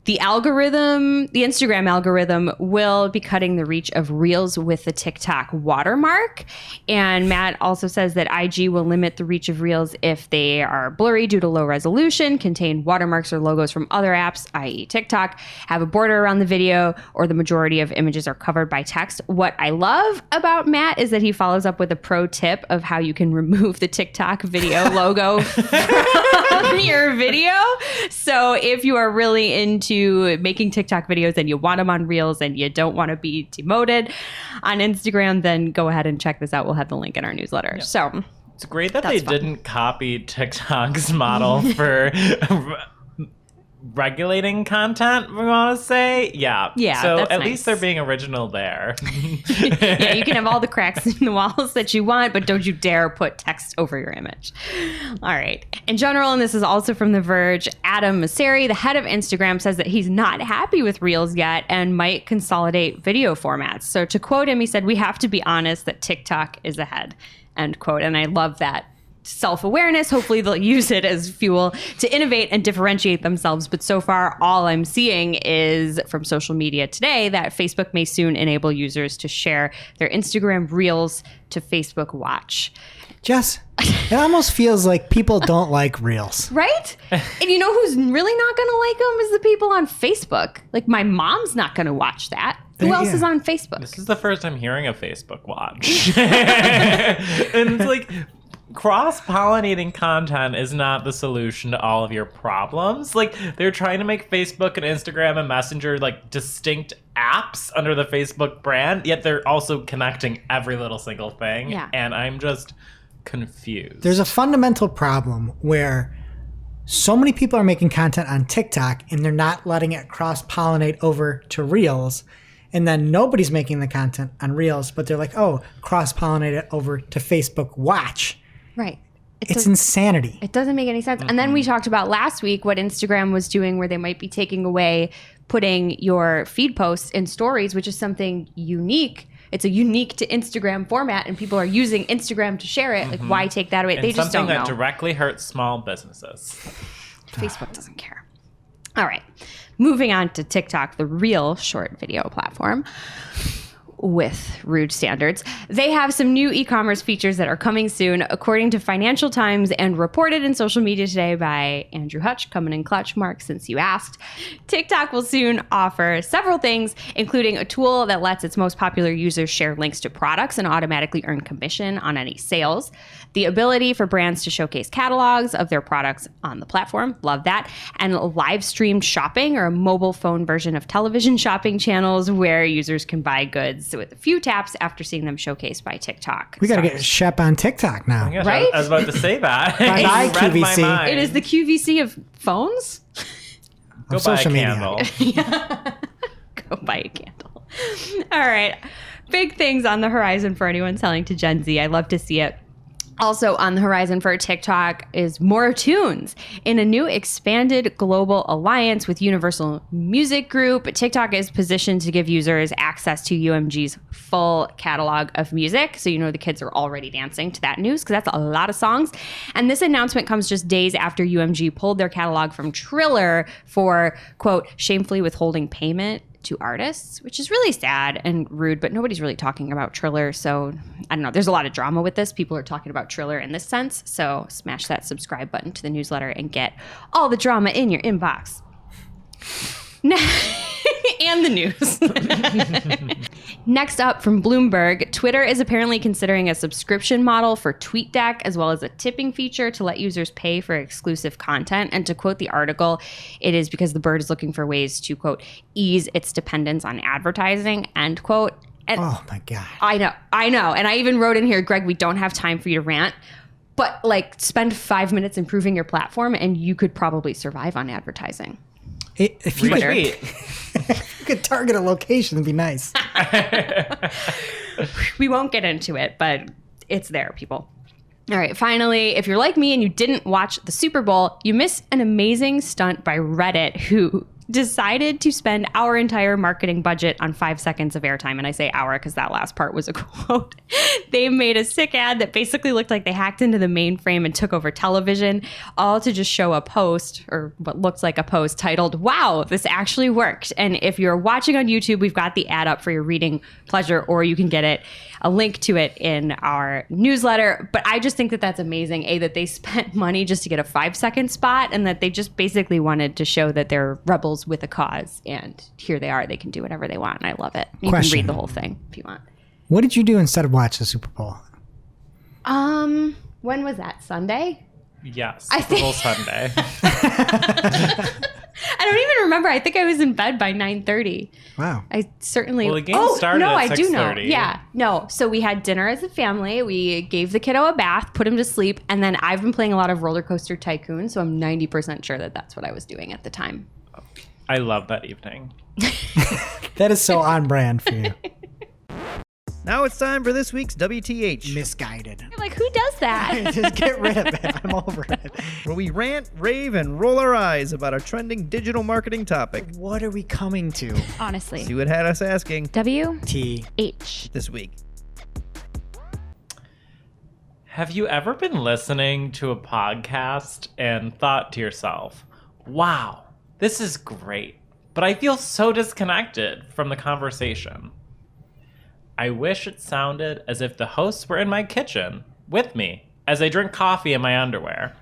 the Instagram algorithm will be cutting the reach of Reels with the TikTok watermark. And Matt also says that IG will limit the reach of Reels if they are blurry due to low resolution, contain watermarks or logos from other apps, i.e. TikTok, have a border around the video, or the majority of images are covered by text. What I love about Matt is that he follows up with a pro tip of how you can remove the TikTok video logo from your video. So if you are really into making TikTok videos and you want them on Reels and you don't want to be demoted on Instagram, then go ahead and check this out. We'll have the link in our newsletter. Yeah. So
it's great that they didn't copy TikTok's model for regulating content, we want to say. Yeah. So at least they're being original there.
Yeah, you can have all the cracks in the walls that you want, but don't you dare put text over your image. All right. In general, and this is also from The Verge, Adam Mosseri, the head of Instagram, says that he's not happy with Reels yet and might consolidate video formats. So to quote him, he said, "We have to be honest that TikTok is ahead," end quote. And I love that self-awareness. Hopefully they'll use it as fuel to innovate and differentiate themselves. But so far, all I'm seeing is from social media today that Facebook may soon enable users to share their Instagram Reels to Facebook Watch.
Jess, it almost feels like people don't like Reels.
Right? And you know who's really not going to like them is the people on Facebook. Like my mom's not going to watch that. Who else is on Facebook?
This is the first I'm hearing of Facebook Watch. And it's like, cross-pollinating content is not the solution to all of your problems. Like, they're trying to make Facebook and Instagram and Messenger like distinct apps under the Facebook brand, yet they're also connecting every little single thing.
Yeah.
And I'm just confused.
There's a fundamental problem where so many people are making content on TikTok and they're not letting it cross-pollinate over to Reels. And then nobody's making the content on Reels, but they're like, oh, cross-pollinate it over to Facebook Watch.
Right.
It's insanity.
It doesn't make any sense. And then we talked about last week what Instagram was doing where they might be taking away putting your feed posts in stories, which is something unique. It's a unique to Instagram format, and people are using Instagram to share it. Like, why take that away?
And
they just don't know.
Something that directly hurts small businesses.
Facebook doesn't care. All right. Moving on to TikTok, the real short video platform with rude standards. They have some new e-commerce features that are coming soon, according to Financial Times and reported in social media today by Andrew Hutch, coming in clutch, Mark, since you asked. TikTok will soon offer several things, including a tool that lets its most popular users share links to products and automatically earn commission on any sales. The ability for brands to showcase catalogs of their products on the platform. Love that. And live streamed shopping, or a mobile phone version of television shopping channels where users can buy goods with a few taps after seeing them showcased by TikTok.
We got to get Shep on TikTok now.
Oh gosh,
right?
I was about to say that.
Bye-bye,
You read my
QVC.
mind.
It is the QVC of phones.
Go buy
social
a
media.
candle.
Go buy a candle. All right. Big things on the horizon for anyone selling to Gen Z. I love to see it. Also on the horizon for TikTok is more tunes. In a new expanded global alliance with Universal Music Group, TikTok is positioned to give users access to UMG's full catalog of music. So you know the kids are already dancing to that news because that's a lot of songs. And this announcement comes just days after UMG pulled their catalog from Triller for, quote, shamefully withholding payment to artists, which is really sad and rude, but nobody's really talking about Triller. So I don't know. There's a lot of drama with this. People are talking about Triller in this sense. So smash that subscribe button to the newsletter and get all the drama in your inbox. And the news. Next up from Bloomberg, Twitter is apparently considering a subscription model for TweetDeck as well as a tipping feature to let users pay for exclusive content. And to quote the article, it is because the bird is looking for ways to, quote, ease its dependence on advertising, end quote. And
Oh my God.
I know. And I even wrote in here, Greg, we don't have time for you to rant, but like spend 5 minutes improving your platform and you could probably survive on advertising.
If you
Retweet.
could target a location, it'd be nice.
We won't get into it, but it's there, people. All right, finally, if you're like me and you didn't watch the Super Bowl, you missed an amazing stunt by Reddit, who decided to spend our entire marketing budget on 5 seconds of airtime. And I say our because that last part was a quote. They made a sick ad that basically looked like they hacked into the mainframe and took over television, all to just show a post, or what looks like a post, titled, "Wow, this actually worked." And if you're watching on YouTube, we've got the ad up for your reading pleasure, or you can get a link to it in our newsletter. But I just think that that's amazing, that they spent money just to get a 5-second spot, and that they just basically wanted to show that they're rebels with a cause, and here they are. They can do whatever they want, and I love it. You can read the whole thing if you want.
What did you do instead of watch the Super Bowl?
When was that? Sunday?
Yes.
I think-
Full Sunday.
I don't even remember. I think I was in bed by 9:30.
Wow.
I certainly.
Well, the game started
no,
at
I do know.
6:30.
Yeah, no. So we had dinner as a family. We gave the kiddo a bath, put him to sleep, and then I've been playing a lot of Roller Coaster Tycoon. So I'm 90% sure that that's what I was doing at the time.
I love that evening.
That is so on brand for you.
Now it's time for this week's WTH,
Misguided.
I'm like, who does that?
Just get rid of it. I'm over it.
where we rant, rave, and roll our eyes about a trending digital marketing topic.
What are we coming to?
Honestly.
See what had us asking
WH.
this week.
Have you ever been listening to a podcast and thought to yourself, wow, this is great, but I feel so disconnected from the conversation? I wish it sounded as if the hosts were in my kitchen with me as I drink coffee in my underwear.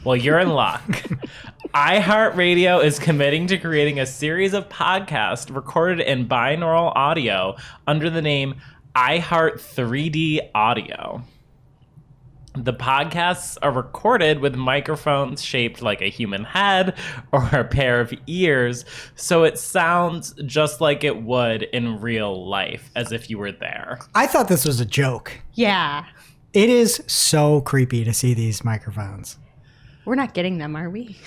Well, you're in luck. iHeartRadio is committing to creating a series of podcasts recorded in binaural audio under the name iHeart 3D Audio. The podcasts are recorded with microphones shaped like a human head or a pair of ears, so it sounds just like it would in real life, as if you were there.
I thought this was a joke.
Yeah.
It is so creepy to see these microphones.
We're not getting them, are we?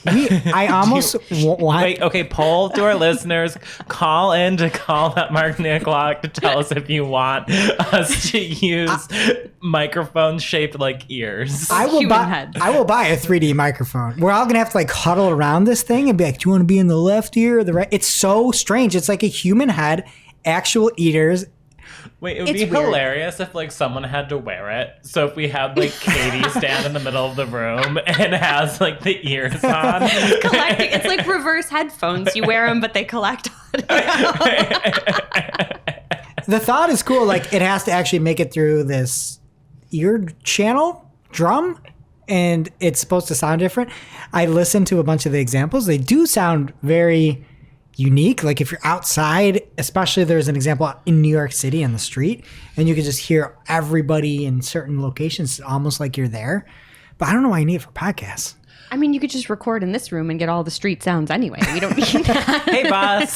I almost want...
Wait, okay, poll to our listeners. Call in to Call That Marketing O'Clock to tell us if you want us to use microphones shaped like ears.
I will
Human
buy.
heads.
I will buy a 3D microphone. We're all gonna have to like huddle around this thing and be like, "Do you want to be in the left ear or the right?" It's so strange. It's like a human head, actual ears.
Wait, it would
It's
be
weird.
hilarious if like someone had to wear it. So if we had like Katie stand in the middle of the room and has like the ears on.
Collecting. It's like reverse headphones. You wear them, but they collect audio.
The thought is cool. Like it has to actually make it through this ear channel drum, and it's supposed to sound different. I listened to a bunch of the examples. They do sound very unique. Like if you're outside, especially there's an example in New York City on the street, and you can just hear everybody in certain locations almost like you're there. But I don't know why you need it for podcasts.
I mean, you could just record in this room and get all the street sounds anyway. We don't need that.
Hey, boss.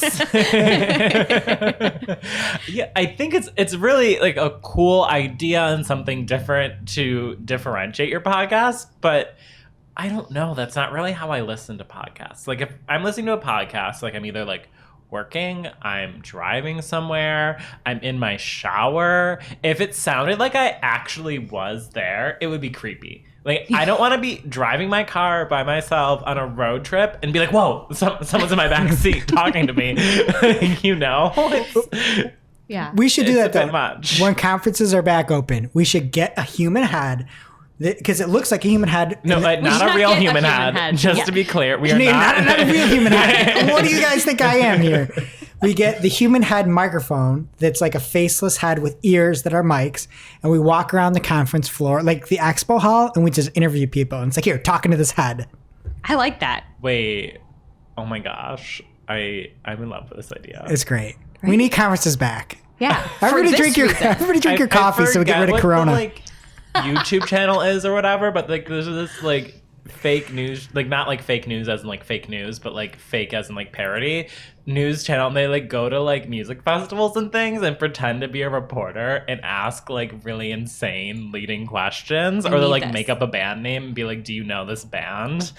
Yeah, I think it's really like a cool idea and something different to differentiate your podcast, but I don't know. That's not really how I listen to podcasts. Like if I'm listening to a podcast, like I'm either like working, I'm driving somewhere, I'm in my shower. If it sounded like I actually was there, it would be creepy. Like I don't want to be driving my car by myself on a road trip and be like, whoa, someone's in my back seat talking to me. You know?
Yeah.
We should do
It's
that
a bit
though.
much.
When conferences are back open, we should get a human head because it looks like a human head.
No,
and
not
should
a
not
real
get a
human
human
head.
head.
Just
Yeah.
to be clear, we are
No,
not.
not a real human head. What do you guys think I am here? We get the human head microphone that's like a faceless head with ears that are mics, and we walk around the conference floor, like the expo hall, and we just interview people. And it's like, here, talking to this head.
I like that.
Wait. Oh my gosh. I'm in love with this idea.
It's great. Right? We need conferences back.
Yeah.
Everybody drink your coffee so we get rid of Corona.
The, like, YouTube channel is or whatever, but like there's this like fake news, like not like fake news as in like fake news, but like fake as in like parody news channel, and they like go to like music festivals and things and pretend to be a reporter and ask like really insane leading questions, or they like make up a band name and be like, do you know this band?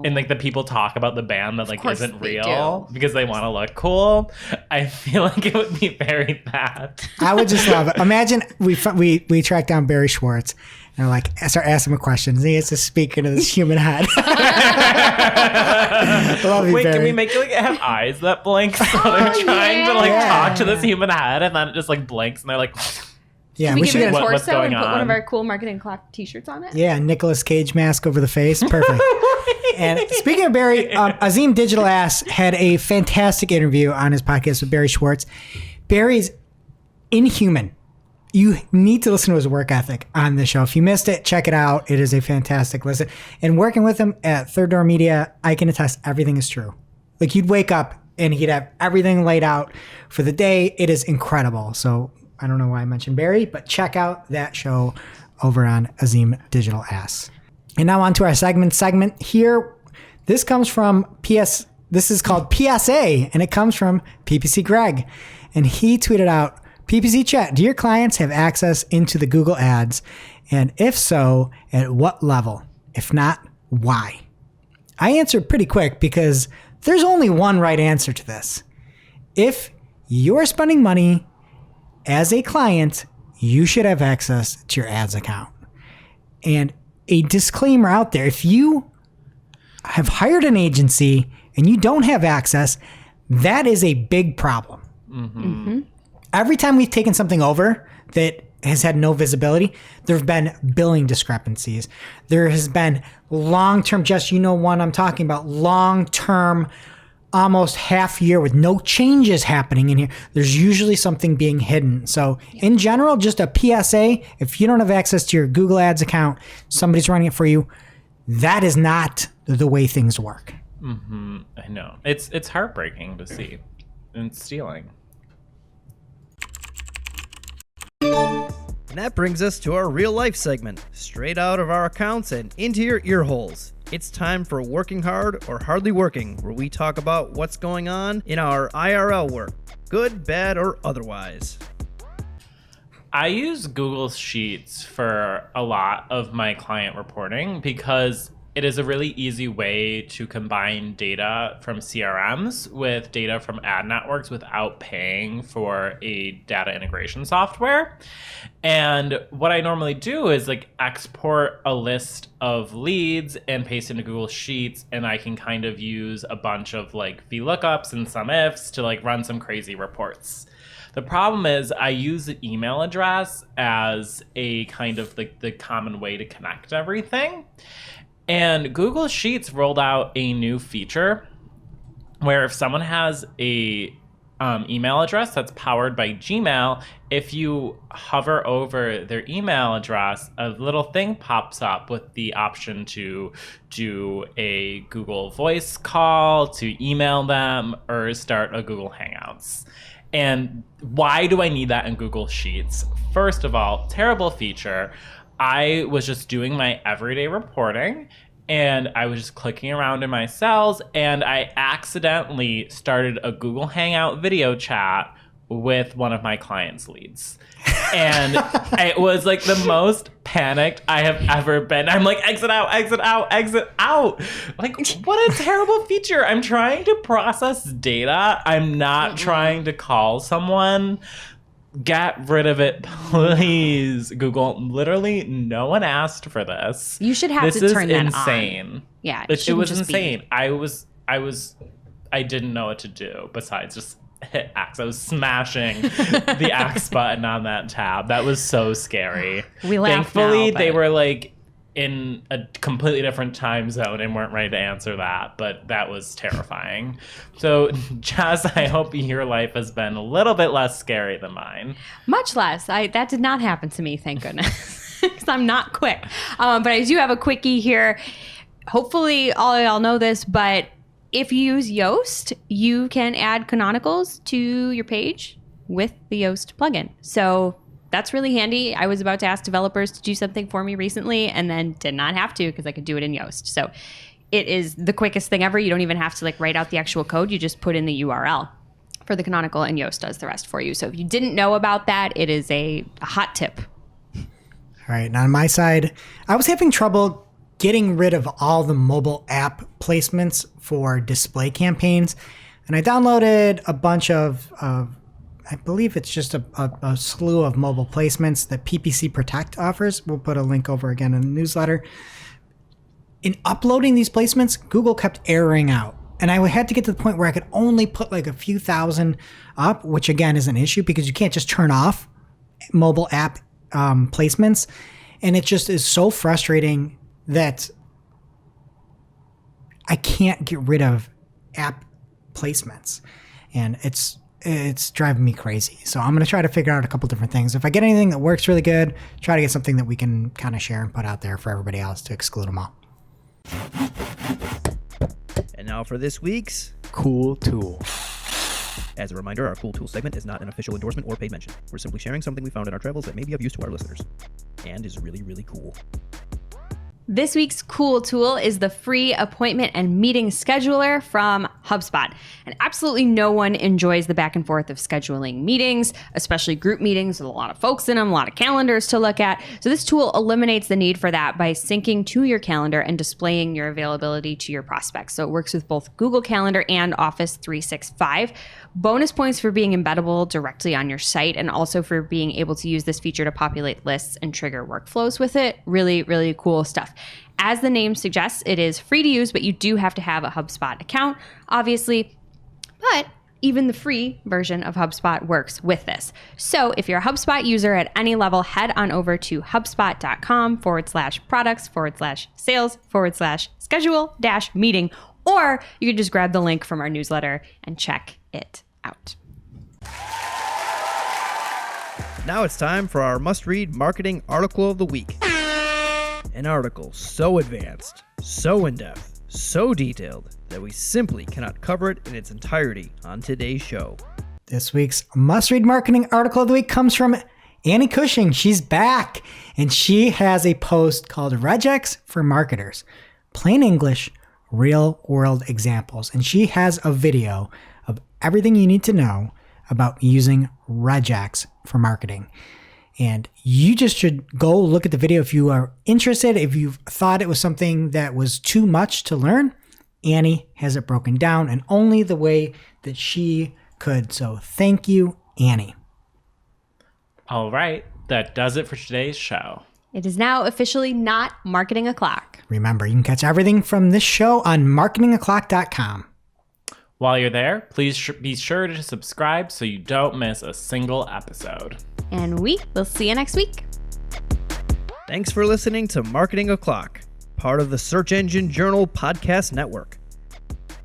And like the people talk about the band that like isn't real because they want to look cool. I feel like it would be very bad. I
would just love it. Imagine we track down Barry Schwartz and we're like, start asking him questions. He has to speak into this human head.
Wait, Barry. Can we make it like have eyes that blink? So they're trying to like talk to this human head, and then it just like blinks, and they're like.
Yeah, we should get a torso and put one of our cool marketing clock t-shirts on it.
Yeah, Nicolas Cage mask over the face. Perfect. And speaking of Barry, Azim Digital Ass had a fantastic interview on his podcast with Barry Schwartz. Barry's inhuman. You need to listen to his work ethic on the show. If you missed it, check it out. It is a fantastic listen. And working with him at Third Door Media, I can attest everything is true. Like you'd wake up and he'd have everything laid out for the day. It is incredible. So I don't know why I mentioned Barry, but check out that show over on Azim Digital Ass. And now on to our segment here. This comes from This is called PSA, and it comes from PPC Greg. And he tweeted out, PPC chat, do your clients have access into the Google Ads? And if so, at what level? If not, why? I answered pretty quick because there's only one right answer to this. If you're spending money as a client, you should have access to your ads account. And a disclaimer out there, if you have hired an agency and you don't have access, that is a big problem. Mm-hmm. Every time we've taken something over that has had no visibility, there have been billing discrepancies. There has been long-term, just, you know what I'm talking about, long-term, almost half year with no changes happening in here. There's usually something being hidden. So in general, just a PSA, if you don't have access to your Google Ads account, somebody's running it for you, that is not the way things work.
Mm-hmm. I know. It's heartbreaking to see. And it's stealing.
And that brings us to our real life segment, straight out of our accounts and into your ear holes. It's time for Working Hard or Hardly Working, where we talk about what's going on in our IRL work, good, bad, or otherwise.
I use Google Sheets for a lot of my client reporting because it is a really easy way to combine data from CRMs with data from ad networks without paying for a data integration software. And what I normally do is like export a list of leads and paste into Google Sheets, and I can kind of use a bunch of like VLOOKUPs and some ifs to like run some crazy reports. The problem is I use the email address as a kind of like the common way to connect everything. And Google Sheets rolled out a new feature where if someone has a email address that's powered by Gmail, if you hover over their email address, a little thing pops up with the option to do a Google Voice call, to email them, or start a Google Hangouts. And why do I need that in Google Sheets? First of all, terrible feature. I was just doing my everyday reporting and I was just clicking around in my cells and I accidentally started a Google Hangout video chat with one of my clients' leads. And it was like the most panicked I have ever been. I'm like, exit out, exit out, exit out. Like, what a terrible feature. I'm trying to process data. I'm not trying to call someone. Get rid of it, please. Google, literally no one asked for this.
You should have to turn that on.
This is insane.
Yeah,
it was insane. I didn't know what to do besides just hit X. I was smashing the X button on that tab. That was so scary.
We laughed.
Thankfully, they were like in a completely different time zone and weren't ready to answer that, but that was terrifying. So, Jess, I hope your life has been a little bit less scary than mine.
Much less. That did not happen to me, thank goodness, because I'm not quick. But I do have a quickie here. Hopefully, all y'all know this, but if you use Yoast, you can add canonicals to your page with the Yoast plugin. So that's really handy. I was about to ask developers to do something for me recently and then did not have to because I could do it in Yoast. So it is the quickest thing ever. You don't even have to like write out the actual code. You just put in the URL for the canonical and Yoast does the rest for you. So if you didn't know about that, it is a hot tip.
All right. Now on my side, I was having trouble getting rid of all the mobile app placements for display campaigns. And I downloaded a bunch of I believe it's just a slew of mobile placements that PPC Protect offers. We'll put a link over again in the newsletter. In uploading these placements, Google kept erroring out. And I had to get to the point where I could only put like a few thousand up, which again is an issue because you can't just turn off mobile app placements. And it just is so frustrating that I can't get rid of app placements. And it's driving me crazy. So I'm going to try to figure out a couple different things. If I get anything that works really good, try to get something that we can kind of share and put out there for everybody else to exclude them all.
And now for this week's
Cool tool.
As a reminder, our Cool Tool segment is not an official endorsement or paid mention. We're simply sharing something we found in our travels that may be of use to our listeners and is really, really cool.
This week's cool tool is the free appointment and meeting scheduler from HubSpot. And absolutely no one enjoys the back and forth of scheduling meetings, especially group meetings with a lot of folks in them, a lot of calendars to look at. So this tool eliminates the need for that by syncing to your calendar and displaying your availability to your prospects. So it works with both Google Calendar and Office 365. Bonus points for being embeddable directly on your site and also for being able to use this feature to populate lists and trigger workflows with it. Really, really cool stuff. As the name suggests, it is free to use, but you do have to have a HubSpot account, obviously. But even the free version of HubSpot works with this. So if you're a HubSpot user at any level, head on over to HubSpot.com/products/sales/schedule-meeting, or you can just grab the link from our newsletter and check it out.
Now it's time for our must-read marketing article of the week. An article so advanced, so in-depth, so detailed that we simply cannot cover it in its entirety on today's show.
This week's must-read marketing article of the week comes from Annie Cushing. She's back, and she has a post called Regex for Marketers. Plain English, real-world examples. And she has a video of everything you need to know about using Regex for marketing. And you just should go look at the video if you are interested. If you thought it was something that was too much to learn, Annie has it broken down and only the way that she could. So thank you, Annie.
All right. That does it for today's show.
It is now officially not Marketing O'Clock.
Remember, you can catch everything from this show on marketingoclock.com.
While you're there, please be sure to subscribe so you don't miss a single episode.
And we will see you next week.
Thanks for listening to Marketing O'Clock, part of the Search Engine Journal Podcast Network.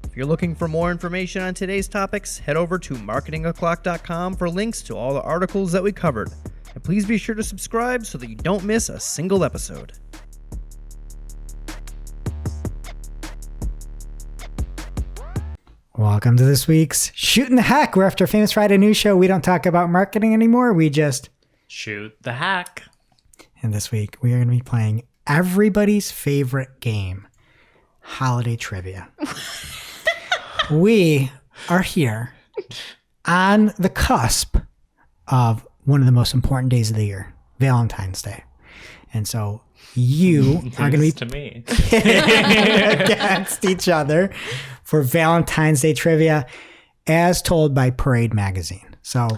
If you're looking for more information on today's topics, head over to marketingoclock.com for links to all the articles that we covered. And please be sure to subscribe so that you don't miss a single episode.
Welcome to this week's Shooting the Heck, where after Famous Friday News Show, we don't talk about marketing anymore. We just
shoot the hack.
And this week, we are going to be playing everybody's favorite game, Holiday Trivia. We are here on the cusp of one of the most important days of the year, Valentine's Day. And so you are going to be against each other for Valentine's Day trivia as told by Parade Magazine. So,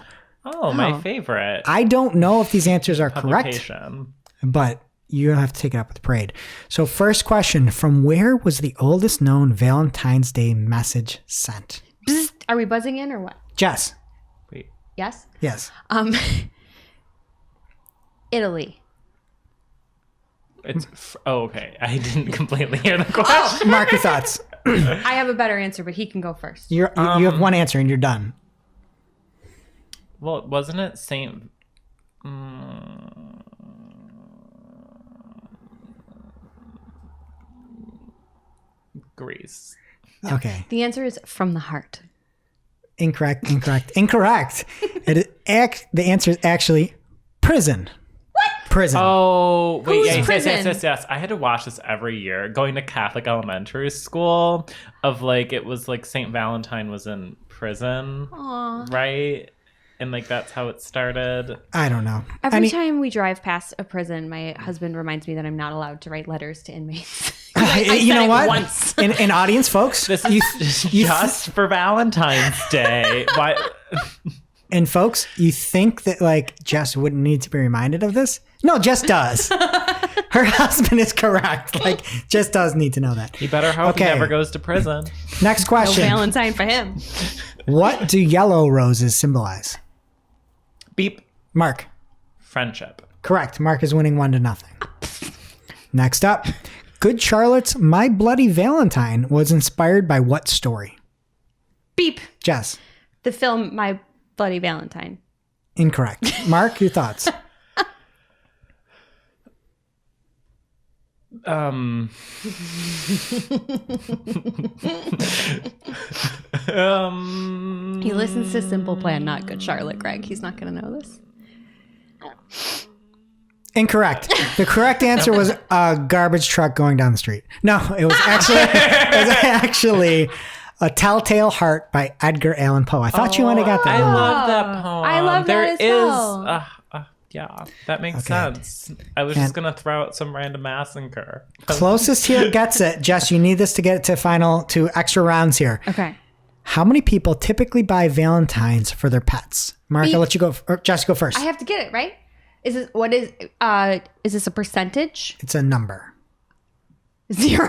my favorite.
I don't know if these answers are correct,
publication.
but you have to take it up with Parade. So first question, from where was the oldest known Valentine's Day message sent?
Bzz, are we buzzing in or what?
Jess.
Wait.
Yes?
Yes.
Italy.
It's okay. I didn't completely hear the question.
Mark your thoughts.
I have a better answer, but he can go first.
You have one answer and you're done.
Well, wasn't it Saint? Greece.
Okay.
The answer is from the heart.
Incorrect. The answer is actually prison. What? Prison.
Oh, wait,
Who's prison?
yes. I had to watch this every year going to Catholic elementary school of like, it was like St. Valentine was in prison, right? And like, that's how it started.
I don't know.
Every time we drive past a prison, my husband reminds me that I'm not allowed to write letters to inmates.
You know what?
Once.
In audience, folks,
This is just for Valentine's Day. Why?
and folks, you think that like Jess wouldn't need to be reminded of this? No, Jess does. Her husband is correct. Like, Jess does need to know that.
You better hope he never goes to prison.
Next
No
question.
Valentine for him.
What do yellow roses symbolize?
Beep.
Mark.
Friendship.
Correct. Mark is winning 1-0. Next up, Good Charlotte's My Bloody Valentine was inspired by what story?
Beep.
Jess.
The film My Bloody Valentine.
Incorrect. Mark, your thoughts?
He listens to Simple Plan, not Good Charlotte, Greg. He's not going to know this.
Incorrect. The correct answer was a garbage truck going down the street. No, it was actually A Telltale Heart by Edgar Allan Poe. I thought you might have got that
I
one.
love that poem.
I love that as well.
Yeah, that makes sense. I was just going to throw out some random massacre.
Closest here gets it. Jess, you need this to get it to extra rounds here.
Okay.
How many people typically buy Valentines for their pets? Mark, I'll let you go. Or Jess, go first.
I have to get it, right? Is this a percentage?
It's a number.
0.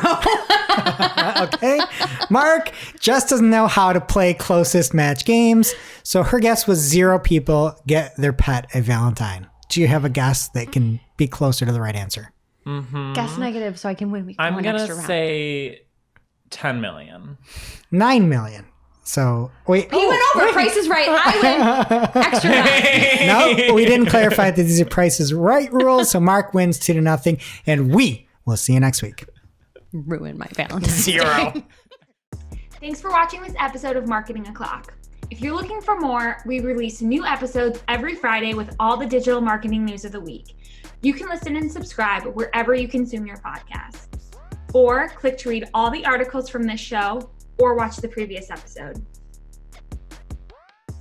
Okay. Mark just doesn't know how to play closest match games. So her guess was 0 people get their pet a Valentine. Do you have a guess that can be closer to the right answer?
Mm-hmm.
Guess negative so I can win.
I'm going to say 10 million.
9 million. So wait.
He went over. Price is right. I win. Extra 9.
No, we didn't clarify that these are Price is Right rules. So Mark wins 2-0. And we will see you next week.
Ruin my Valentine.
0.
Thanks for watching this episode of Marketing O'Clock. If you're looking for more, we release new episodes every Friday with all the digital marketing news of the week. You can listen and subscribe wherever you consume your podcasts. Or click to read all the articles from this show or watch the previous episode.